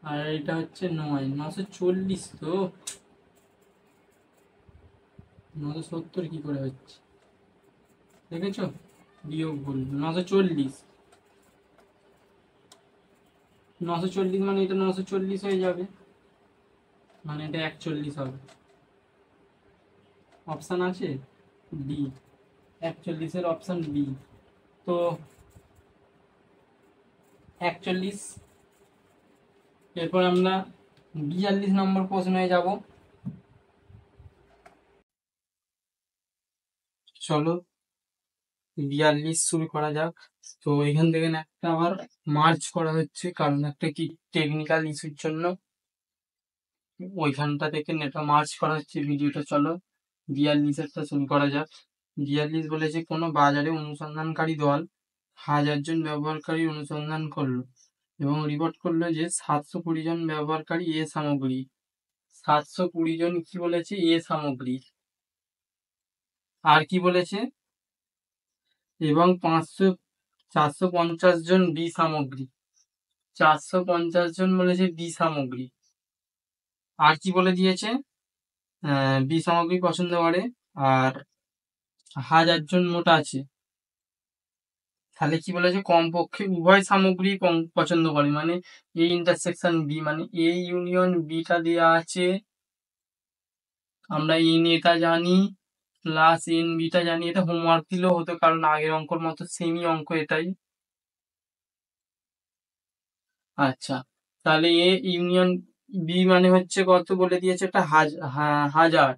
আর এটা হচ্ছে 9। 940 তো, 970 কি করে হচ্ছে দেখেছো? বিয়োগ ভুল। 940, 940 মানে এটা 940 হয়ে যাবে, মানে এটা 41 হবে। অপশান আছে বি, 41-এর অপশান বি। তো 41। এরপর আমরা 42 নম্বর প্রশ্নে যাব। চলো 42 শুরু করা যাক। তো এখান থেকে না একটা আবার মার্চ করা হচ্ছে, কারণ একটা কি টেকনিক্যাল ইস্যুর জন্য ওইখানটা থেকে নেটটা মার্চ করা হচ্ছে ভিডিওটা। চলো 42-এরটা শুরু করা যাক। 42 বলেছে কোনো বাজারে অনুসন্ধানকারী দল 1000 জন ব্যবহারকারী অনুসন্ধান করলো এবং রিপোর্ট করলো যে 720 জন ব্যবহারকারী এ সামগ্রী, 720 জন কি বলেছে? এ সামগ্রী। আর কি বলেছে? এবং 450 জন বি সামগ্রী, 450 জন বলেছে বি সামগ্রী। আর কি বলে দিয়েছে? বি সামগ্রী পছন্দ করে, আর 1000 জন মোট আছে। তাহলে কি বলেছে? কমপক্ষে উভয় সামগ্রী পছন্দ করে, মানে এ ইন্টারসেকশন বি, মানে এ ইউনিয়ন বিটা দেওয়া আছে। আমরা এন এটা জানি প্লাস এন বিটা জানি, এটা হোমওয়ার্ক দিলেও হতো কারণ আগের অঙ্কর মতো সেমই অঙ্ক এটাই। আচ্ছা, তাহলে এ ইউনিয়ন বি মানে হচ্ছে কত বলে দিয়েছে? এটা 1000।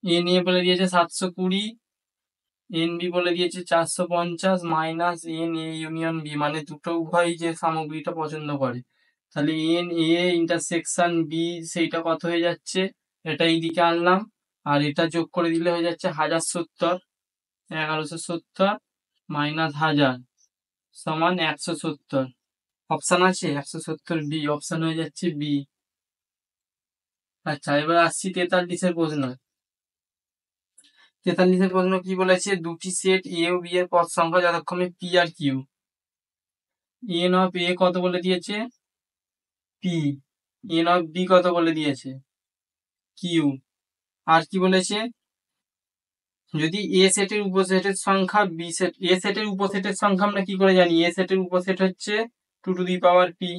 এ নিয়ে বলে দিয়েছে 720, এন বি বলে দিয়েছে 450 minus n A union B, মানে দুটো উভয় যে সামগ্রীটা পছন্দ করে। তাহলে এন এ ইন্টারসেকশন বি সেইটা কত হয়ে যাচ্ছে? এটা এইদিকে আনলাম, আর এটা যোগ করে দিলে হয়ে যাচ্ছে 1070, 1170 মাইনাস 1000 সমান 170। অপশান আছে 170 বি, অপশান হয়ে যাচ্ছে বি। আচ্ছা, এবার আসছি 43-এর প্রশ্ন। 43-এর প্রশ্ন কি বলেছে? দুটি সেট এ ও বি এর পদ সংখ্যা যথাক্রমে পি আর কিউ। এন অফ এ কত বলে দিয়েছে? পি। এন অফ বি কত বলে দিয়েছে? কিউ। আর কি বলেছে? যদি এ সেটের উপসেটের সংখ্যা বি সেট, এ সেটের উপসেটের সংখ্যা আমরা কি করে জানি? এ সেটের উপসেট হচ্ছে 2 টু দি পাওয়ার পি।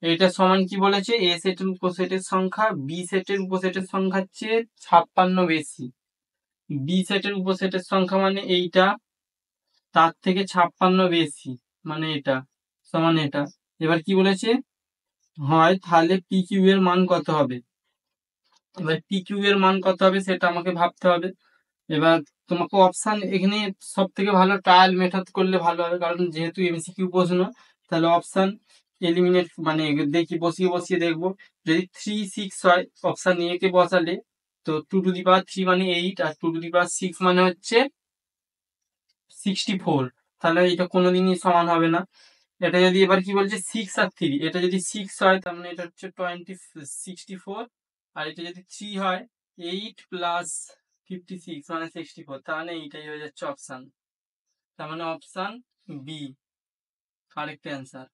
এটা সমান কি বলেছে? এ সেটের উপসেটের সংখ্যা বি সেটের উপসেটের সংখ্যার চেয়ে 56 বেশি। বি সেটের উপসেটের সংখ্যা মানে এইটা, তার থেকে 56 বেশি, মানে এটা সমান এটা। এবার কি বলেছে? হয় তাহলে পি কিউ এর মান কত হবে? এবার পি কিউ এর মান কত হবে সেটা আমাকে ভাবতে হবে। এবার তোমাকে অপশান এখানে সব থেকে ভালো ট্রায়াল মেথড করলে ভালো হবে, কারণ যেহেতু এমসিকিউ প্রশ্ন, তাহলে অপশান এলিমিনেট মানে দেখি বসিয়ে বসিয়ে দেখবো। যদি 3, 6 হয় অপশান এ কে বসালে, তো 2 টু দি পাওয়ার 3 মানে 8, আর 2 টু দি পাওয়ার 6 মানে হচ্ছে 64। তাহলে এটা কোনোদিনই সমান হবে না। এটা যদি এবার কি বলছে 6 আর 3, এটা যদি 6 হয় তার মানে এটা হচ্ছে 64, আর এটা যদি 3 হয় 8 প্লাস 56 মানে 64, তাহলে এইটাই হয়ে যাচ্ছে অপশান। তার মানে অপশান বি কারেক্ট অ্যান্সার।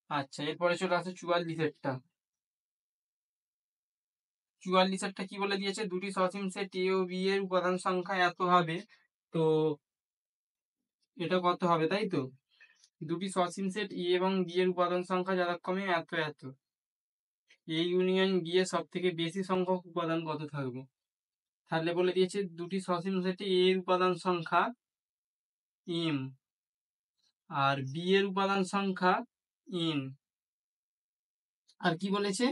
আচ্ছা, এরপরে চলে আসে 44-এরটা। 44-এরটা কি বলে দিয়েছে? দুটি সসীম সেট এ ও বি এর উপাদান সংখ্যা এত হবে, তো এটা কত হবে, তাই তো? দুটি সসীম সেট এ এবং বি এর উপাদান সংখ্যা যথাক্রমে এত এত, এ ইউনিয়ন বি এর সব থেকে বেশি সংখ্যক উপাদান কত থাকবে? তাহলে বলে দিয়েছে দুটি সসীম সেটে এ এর উপাদান সংখ্যা এম আর বি এর উপাদান সংখ্যা এন। আর কি বলেছে?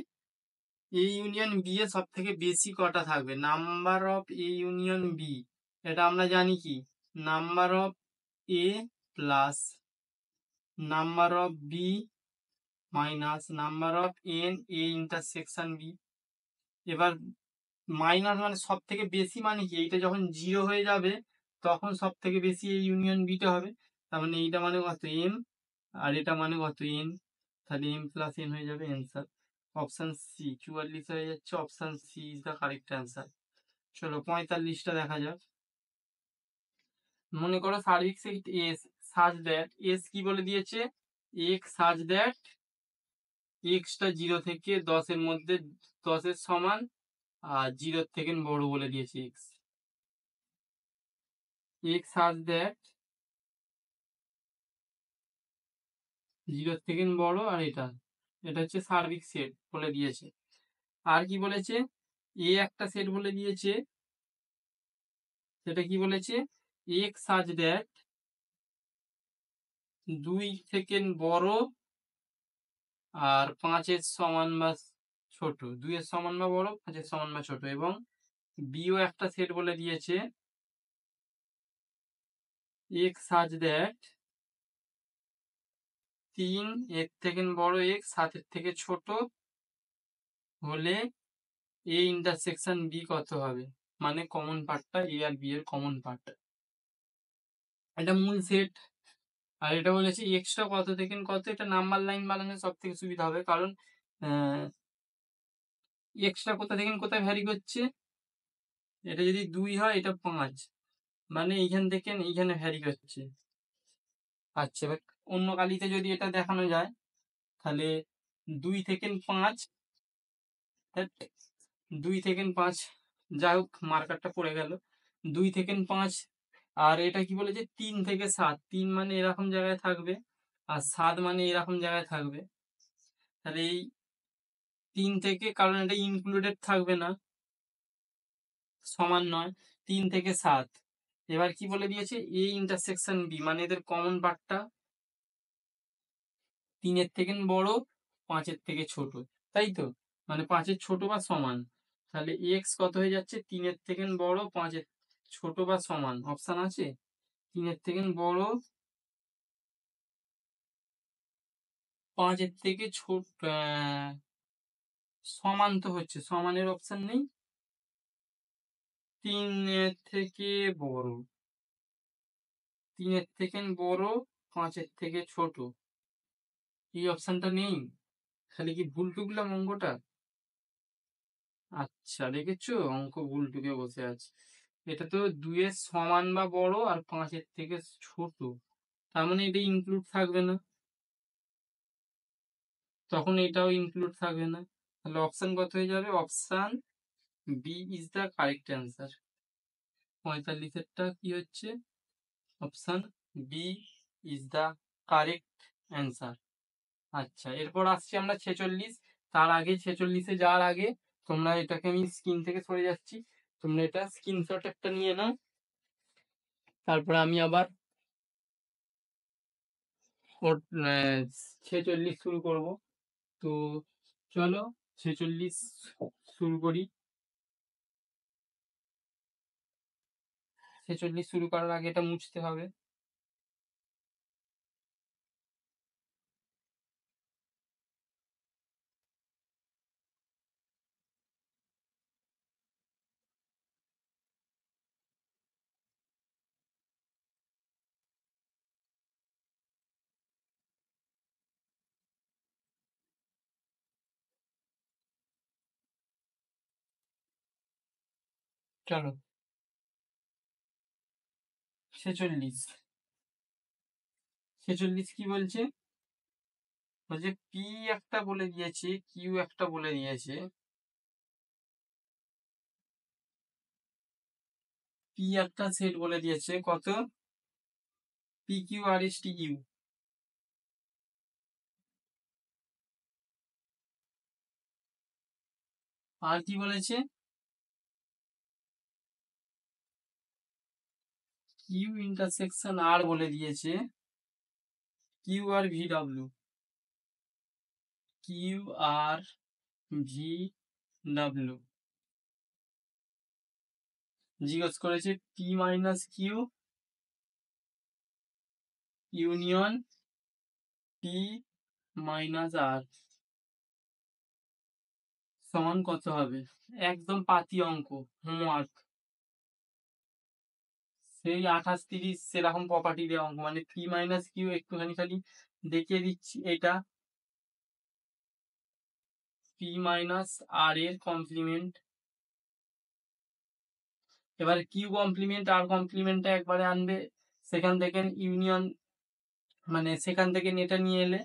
এ ইউনিয়ন বি এর সব থেকে বেশি কটা থাকবে? Number of A union B, এটা আমরা জানি কি number of A plus number of B minus number of n A intersection B. এবার মাইনাস মানে সব থেকে বেশি, মানে কি এইটা যখন 0 হয়ে যাবে তখন সব থেকে বেশি এই ইউনিয়ন বিটা হবে। তার মানে এইটা মানে কত এম, আর এটা মানে কত এন, তাহলে এম প্লাস এন হয়ে যাবে অ্যান্সার। অপশান সি 44 হয়ে যাচ্ছে, option C is the correct answer. চলো 45টা দেখা যাক। মনে করো সার্ভিক set S such that, S কি বলে দিয়েছে, এক্স সাজ দ্যাট এক্সটা 0 থেকে 10-এর মধ্যে 10-এর সমান আর 0 থেকে বড় বলে দিয়েছে এক্স। এক্স সাজ দ্যাট 0 থেকে বড়, আর এটা এটা হচ্ছে সার্বিক সেট বলে দিয়েছে। আর কি বলেছে, এ একটা সেট বলে দিয়েছে, সেটা কি বলেছে, এক্স সাজ দ্যাট 2 থেকে বড় আর 5-এর সমান বা ছোট, 2-এর সমান বা বড়, 5-এর সমান বা ছোট। এবং বিও একটা সেট বলে দিয়েছে, এক্স সাজ দ্যাট 3 এর থেকে বড় এক্স 7-এর থেকে ছোট হলে এ ইন্টারসেকশন বি কত হবে, মানে কমন পার্টটা এ আর বি এর কমন পার্ট। এটা মূল সেট। আর এটা বলেছে এক্সট্রা কত থেকে কত, এটা নাম্বার লাইন বানানো সব থেকে সুবিধা হবে, কারণ এক্সট্রা কোথা থেকে কোথায় ভ্যারি করছে, এটা যদি 2 হয় এটা 5, মানে এইখান থেকে এইখানে ভ্যারি করছে। আচ্ছা, এবার অন্য কালিতে যদি এটা দেখানো যায় তাহলে 2 থেকে 5, 2 থেকে 5, যাই হোক মার্কারটা পড়ে গেল, 2 থেকে 5। আর এটা কি বলেছে 3 থেকে 7, 3 মানে এরকম জায়গায় থাকবে আর 7 মানে এরকম জায়গায় থাকবে। তাহলে এই 3 থেকে, কারণ এটা ইনক্লুডেড থাকবে না, সমান নয়, 3 থেকে 7। এবার কি বলে দিয়েছে, এ ইন্টারসেকশন বি, মানে এদের কমন পার্টটা 3-এর থেকে বড় 5-এর থেকে ছোট, তাই তো, মানে 5-এর ছোট বা সমান। তাহলে এক্স কত হয়ে যাচ্ছে, 3-এর থেকে বড় 5-এর ছোট বা সমান। অপশান আছে 3-এর থেকে বড় 5-এর থেকে ছোট, সমান তো হচ্ছে, সমানের অপশান নেই, 3-এর থেকে বড়, 3-এর থেকে বড় 5-এর থেকে ছোট, এই অপশানটা নেই, খালি কি ভুল টুকলাম অঙ্কটা। আচ্ছা দেখেছো, অঙ্ক ভুল টুকে বসে আছে। এটা তো 2-এর সমান বা বড় আর 5-এর থেকে ছোট, তার মানে এটা ইনক্লুড থাকবে না, তখন এটাও ইনক্লুড থাকবে না। তাহলে অপশান কত হয়ে যাবে, option B is the correct answer. 45-এরটা কি হচ্ছে, option B is the correct answer. আচ্ছা, এরপর আসছি আমরা 46। তার আগে 46-এ যাওয়ার আগে তোমরা এটাকে, আমি স্ক্রিন থেকে সরে যাচ্ছি, তোমরা এটা স্ক্রিনশট একটা নিয়ে নাও, তারপরে আমি আবার 46 শুরু করব। তো চলো 46 শুরু করি। 46 শুরু করার আগে এটা মুছতে হবে। চলো 46, 46 কি বলছে, বলছে পি একটা বলে দিয়েছে, কিউ একটা বলে দিয়েছে, পি একটা সেট বলে দিয়েছে কত, P Q R S T U. আর কি বলেছে, কিউ ইন্টারসেকশন আর বলে দিয়েছে, Q R V W, Q R V W. জিজ্ঞেস করেছে P minus Q union T minus R সমান কত হবে? একদম পাতি অঙ্ক, হোমওয়ার্ক, সেই 28-30 সেরকম প্রপার্টি দেওয়া অঙ্ক, মানে পি মাইনাস কিউ একটুখানি খালি দেখিয়ে দিচ্ছি। এটা পি মাইনাস আর এর কমপ্লিমেন্ট, এবার কিউ কমপ্লিমেন্ট আর কমপ্লিমেন্টটা একবারে আনবে, সেখান থেকে ইউনিয়ন, মানে সেখান থেকে এটা নিয়ে এলে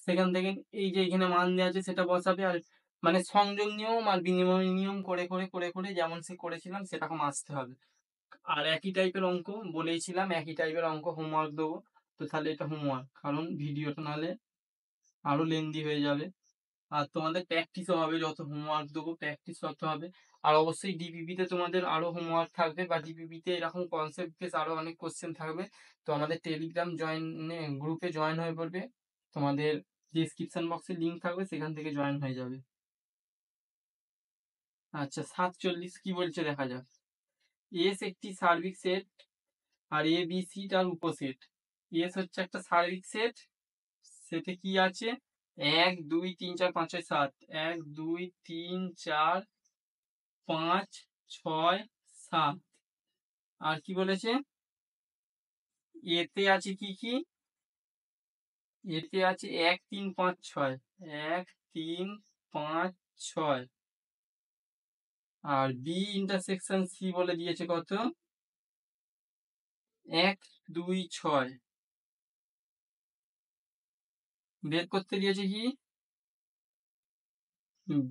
সেখান থেকে এই যে এখানে মান দেওয়া আছে সেটা বসাবে, আর মানে সংযোগ নিয়ম আর বিনিময় নিয়ম করে করে করে করে যেমন সে করেছিলাম সেরকম আসতে হবে। আর একই টাইপের অঙ্ক বলেইছিলাম, একই টাইপের অঙ্ক হোমওয়ার্ক দেবো, তো তাহলে এটা হোমওয়ার্ক, কারণ ভিডিওটা নাহলে আরো লেন্দি হয়ে যাবে। আর তোমাদের প্র্যাকটিসও হবে, যত হোমওয়ার্ক দেবো প্র্যাকটিস করতে হবে। আর অবশ্যই ডিপিপিতে তোমাদের আরো হোমওয়ার্ক থাকবে, বা ডিপিপিতে এরকম কনসেপ্ট বেস আরো অনেক কোশ্চেন থাকবে। তো আমাদের টেলিগ্রাম গ্রুপে জয়েন হয়ে পড়বে, তোমাদের ডিসক্রিপশন বক্সে লিঙ্ক থাকবে, সেখান থেকে জয়েন হয়ে যাবে। আচ্ছা 47 কি বলছে দেখা যাক। এস একটি সার্বিক সেট আর এ বি সি তার উপসেট। এস হচ্ছে একটা সার্বিক সেট, সেটে কি আছে 1 2 3 4 5 6 7, 1 2 3 4 5 6 7। আর কি বলেছে, এতে আছে কি কি, এতে আছে 1 3 5 6, 1 3 5 6। আর বি ইন্টারসেকশন সি বলে দিয়েছে কত, 1 2 6। বের করতে দিয়েছে কি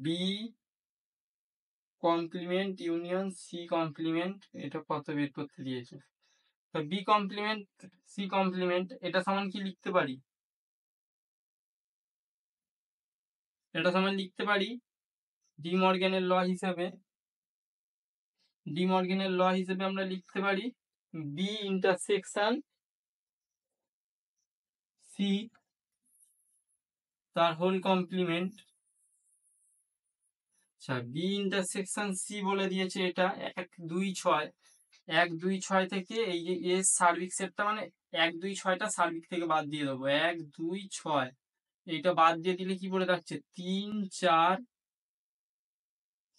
B complement union C complement, এটা কত বের করতে দিয়েছে। তো বি কমপ্লিমেন্ট সি কমপ্লিমেন্ট এটা সমান কি লিখতে পারি, এটা সমান লিখতে পারি ডি মর্গানের ল হিসেবে, ডি মর্গানের ল হিসেবে আমরা লিখতে পারি বি ইন্টারসেকশন সি তার হোল কমপ্লিমেন্ট। আচ্ছা বি ইন্টারসেকশন সি বলে দিয়েছে এটা 1 2 6, 1 2 6 থেকে এই যে এস সার্বিক সেটটা, মানে 1 2 6টা সার্বিক থেকে বাদ দিয়ে দেবো, 1 2 6 এইটা বাদ দিয়ে দিলে কি পড়ে থাকছে 3 4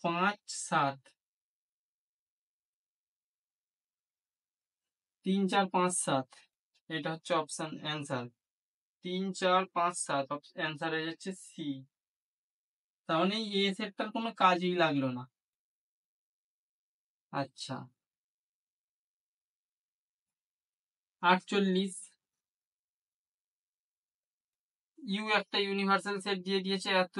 5 7, 3 4 5 7, এটা হচ্ছে অপশন অ্যান্সার। 3 4 5 7 অ্যান্সার হয়ে যাচ্ছে সি। তার মানে এ সেটটার কোনো কাজই লাগলো না। আচ্ছা 48, ইউ একটা ইউনিভার্সাল সেট দিয়ে দিয়েছে এত,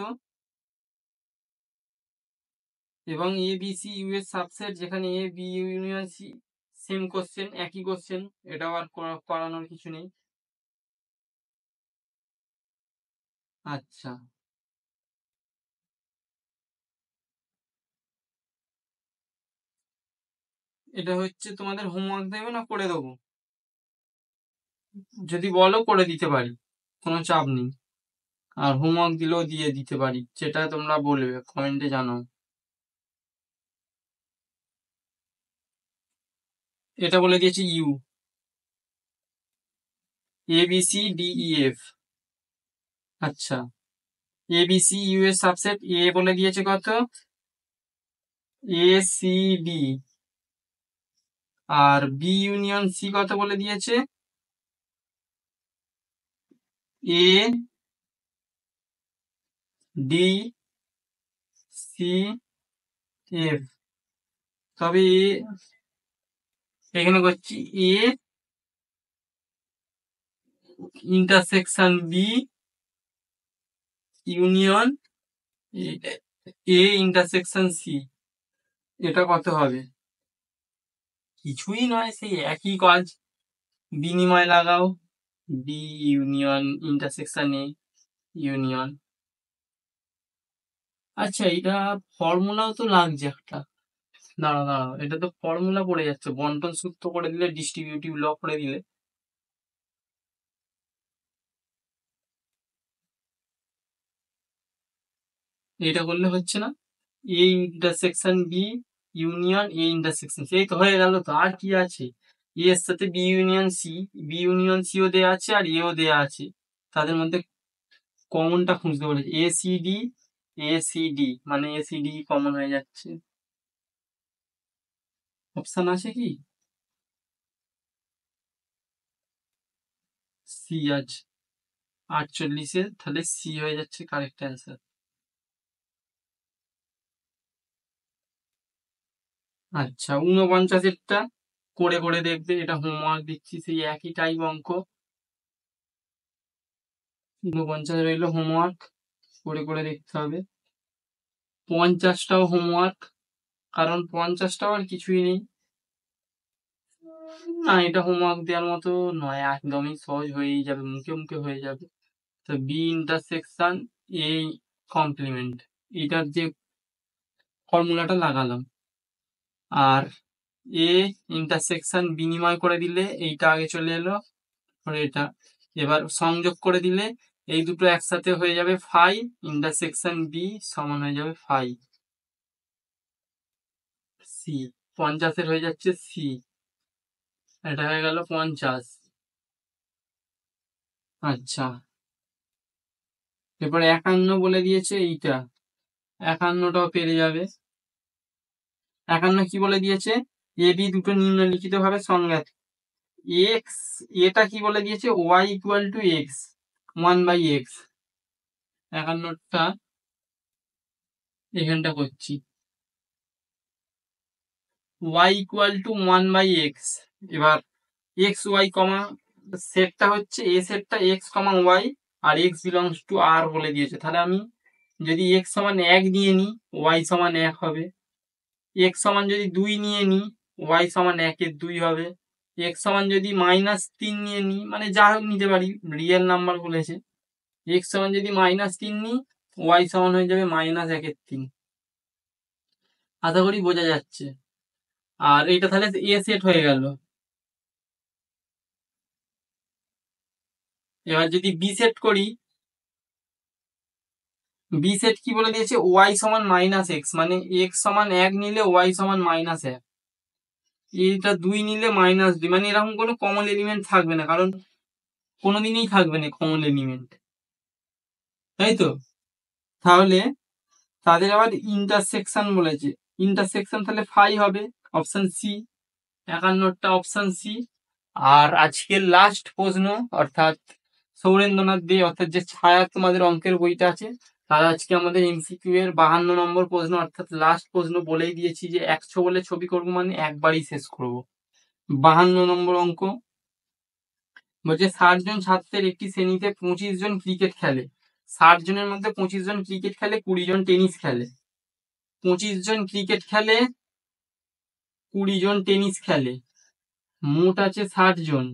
এবং এ বি সি ইউ এর সাবসেট, যেখানে A B union C same question, একই কোশ্চেন, এটাও আর করানোর কিছু নেই। আচ্ছা এটা হচ্ছে তোমাদের হোমওয়ার্ক দেবে না করে দেবো, যদি বলো করে দিতে পারি, কোনো চাপ নেই। আর হোমওয়ার্ক দিলেও দিয়ে দিতে পারি, যেটা তোমরা বলবে কমেন্টে জানাও। এটা বলে দিয়েছি U, A B C D E F. আচ্ছা এ বি সি ইউ এর সাবসেট, এ বলে দিয়েছে কত এ সি ডি, আর বি ইউনিয়ন সি কত বলে দিয়েছে এ ডি সি এফ। তবে এখানে করছি A intersection B union A intersection C, এটা কত হবে, কিছুই নয় সেই একই কাজ, বিনিময় লাগাও, B union intersection A union. আচ্ছা এটা ফর্মুলাও তো লাগছে একটা, দাঁড়াও দাঁড়াও, এটা তো ফর্মুলা পড়ে যাচ্ছে, বন্টন সূত্র করে দিলে, ডিস্ট্রিবিউটিভ ল করে দিলে, এটা করলে হচ্ছে না, A intersection B union A intersection C, এই তো হয়ে গেল। তো আর কি আছে, এ এর সাথে B union C, B union সিও দেওয়া আছে আর এও দেওয়া আছে, তাদের মধ্যে কমনটা খুঁজতে বলেছে। এসিডি, এসিডি মানে এসিডি কমন হয়ে যাচ্ছে। অপশন আছে কি? সি আছে 48-এ, তাহলে সি হয়ে যাচ্ছে কারেক্ট অ্যান্সার। আচ্ছা, 49-এরটা করে করে দেখবে, এটা হোমওয়ার্ক দিচ্ছি, সেই একই টাইপ অঙ্ক। 49 রইল হোমওয়ার্ক, করে করে দেখতে হবে। 50টাও হোমওয়ার্ক, কারণ 50টাও আর কিছুই নেই। না, এটা হোমওয়ার্ক দেওয়ার মতো নয়, একদমই সহজ হয়েই যাবে, মুখে মুখে হয়ে যাবে। তো বি ইন্টারসেকশন এ কমপ্লিমেন্ট, এটার যে ফর্মুলাটা লাগালাম, আর এ ইন্টারসেকশন বিনিময় করে দিলে এইটা আগে চলে এলো, এটা এবার সংযোগ করে দিলে এই দুটো একসাথে হয়ে যাবে ফাই, ইন্টারসেকশন বি সমান হয়ে যাবে ফাই। সি 50-এর হয়ে যাচ্ছে সি, এটা হয়ে গেল 50। আচ্ছা, এরপরে 51 বলে দিয়েছে, এইটা 51টাও পেরে যাবে। 51 কি বলে দিয়েছে? এ বি দুটো নিম্নলিখিত ভাবে সংজ্ঞাত। এক্স, এটা কি বলে দিয়েছে? Y equal to x, 1/x। 51টা এখানটা করছি, y ইকুয়াল টু 1/x। এবার এক্স ওয়াই কমা, সেটটা হচ্ছে এ সেটটা এক্স কমা ওয়াই, আর এক্স বিলংস টু আর বলে দিয়েছে। তাহলে আমি যদি এক্স সমান 1 নিয়ে নিই, ওয়াই সমান 1 হবে। এক্স সমান যদি 2 নিয়ে নিই, ওয়াই সমান 1-এর 2 হবে। এক্স সমান যদি -3 নিয়ে নিই, মানে যা হোক নিতে পারি, রিয়েল নাম্বার বলেছে। এক্স সমান যদি -3 নিই, ওয়াই সমান হয়ে যাবে -1-এর 3। আশা করি বোঝা যাচ্ছে। আর এইটা তাহলে এ সেট হয়ে গেল। এবার যদি বি সেট করি, বি সেট কি বলে দিয়েছে? ওয়াই সমান -x, মানে x সমান 1 নিলে ওয়াই সমান -1, এইটা 2 নিলে -2, মানে এরকম কোনো কমন এলিমেন্ট থাকবে না, কারণ কোনোদিনই থাকবে না কমন এলিমেন্ট, তাই তো? তাহলে তাদের আবার ইন্টারসেকশন বলেছে, ইন্টারসেকশন তাহলে ফাই হবে, অপশন সি। 51টা অপশন সি। আর আজকের লাস্ট প্রশ্ন, অর্থাৎ সৌরেন্দ্রনাথ দে, অর্থাৎ যে ছায়া তোমাদের অঙ্কের বইটা আছে, তার আজকে আমাদের এমসিকিউ এর 52 নম্বর প্রশ্ন, অর্থাৎ লাস্ট প্রশ্ন। বলেই দিয়েছি যে 100 বলে ছবি করবো মানে একবারই শেষ করব। 52 নম্বর অঙ্ক বলছে 60 জন ছাত্রের একটি শ্রেণীতে 25 জন ক্রিকেট খেলে। 60 জনের মধ্যে 25 জন ক্রিকেট খেলে, 20 জন টেনিস খেলে। 25 জন ক্রিকেট খেলে, 20 জন টেনিস খেলে, মোট আছে 60 জন।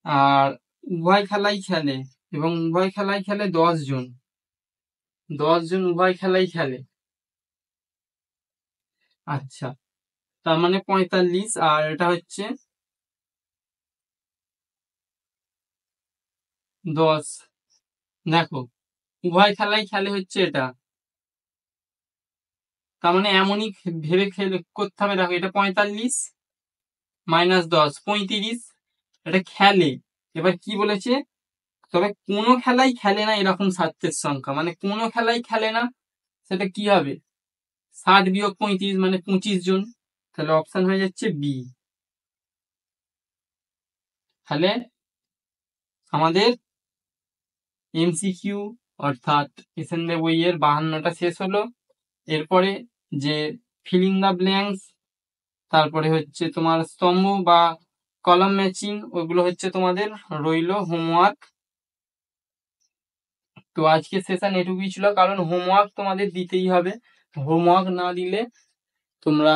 আর উভয় খেলাই খেলে, এবং উভয় খেলাই খেলে 10 জন। 10 জন উভয় খেলাই খেলে। আচ্ছা, তার মানে 45, আর এটা হচ্ছে 10। দেখো, উভয় খেলাই খেলে হচ্ছে এটা, তার মানে এমনই ভেবে করতে হবে। দেখো, এটা 45 -10 35, এটা খেলে। এবার কি বলেছে? তবে কোনো খেলাই খেলে না এরকম ছাত্রের সংখ্যা, মানে কোনো খেলাই খেলে না, সেটা কি হবে? 60 বিয়োগ 35 মানে 25 জন। তাহলে অপশন হয়ে যাচ্ছে বি। তাহলে আমাদের এমসিকিউ, অর্থাৎ এসএনদের বইয়ের 52টা শেষ হলো। এরপরে যে ফিলিং দ্য ব্ল্যাঙ্কস, তারপরে হচ্ছে তোমার স্তম্ভ বা কলাম ম্যাচিং, ওইগুলো হচ্ছে তোমাদের রইল হোমওয়ার্ক। তো আজকে সেশন এটুকুই ছিল, কারণ হোমওয়ার্ক তোমাদের দিতেই হবে। হোমওয়ার্ক না দিলে তোমরা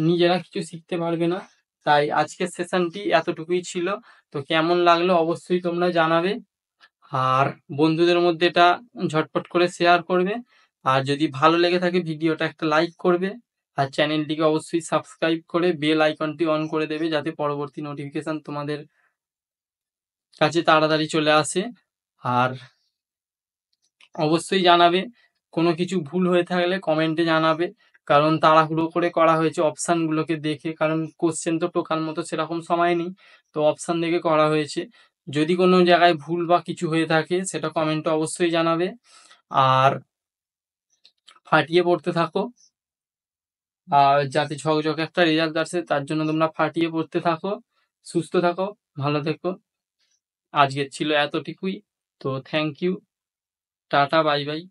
নিজেরা কিছু শিখতে পারবে না। তাই আজকের সেশনটি এতটুকুই ছিল। তো কেমন লাগলো অবশ্যই তোমরা জানাবে, আর বন্ধুদের মধ্যে এটা ঝটপট করে শেয়ার করবে। আর যদি ভালো লেগে থাকে ভিডিওটা একটা লাইক করবে, আর চ্যানেলটিকে অবশ্যই সাবস্ক্রাইব করে বেল আইকনটি অন করে দেবে, যাতে পরবর্তী নোটিফিকেশন তোমাদের কাছে তাড়াতাড়ি চলে আসে। আর অবশ্যই জানাবে কোনো কিছু ভুল হয়ে থাকলে কমেন্টে জানাবে, কারণ তাড়াহুড়ো করে করা হয়েছে অপশানগুলোকে দেখে, কারণ কোশ্চেন তো টোকার মতো সেরকম সময় নেই, তো অপশান দেখে করা হয়েছে। যদি কোনো জায়গায় ভুল বা কিছু হয়ে থাকে সেটা কমেন্টে অবশ্যই জানাবে। আর ফাটিয়ে পড়তে থাকো, আর যাতে ঝকঝকে একটা রেজাল্ট আসে তার জন্য তোমরা ফাটিয়ে পড়তে থাকো। সুস্থ থাকো, ভালো থেকো। আজকের ছিল এতটুকুই। তো thank you, tata, bye by.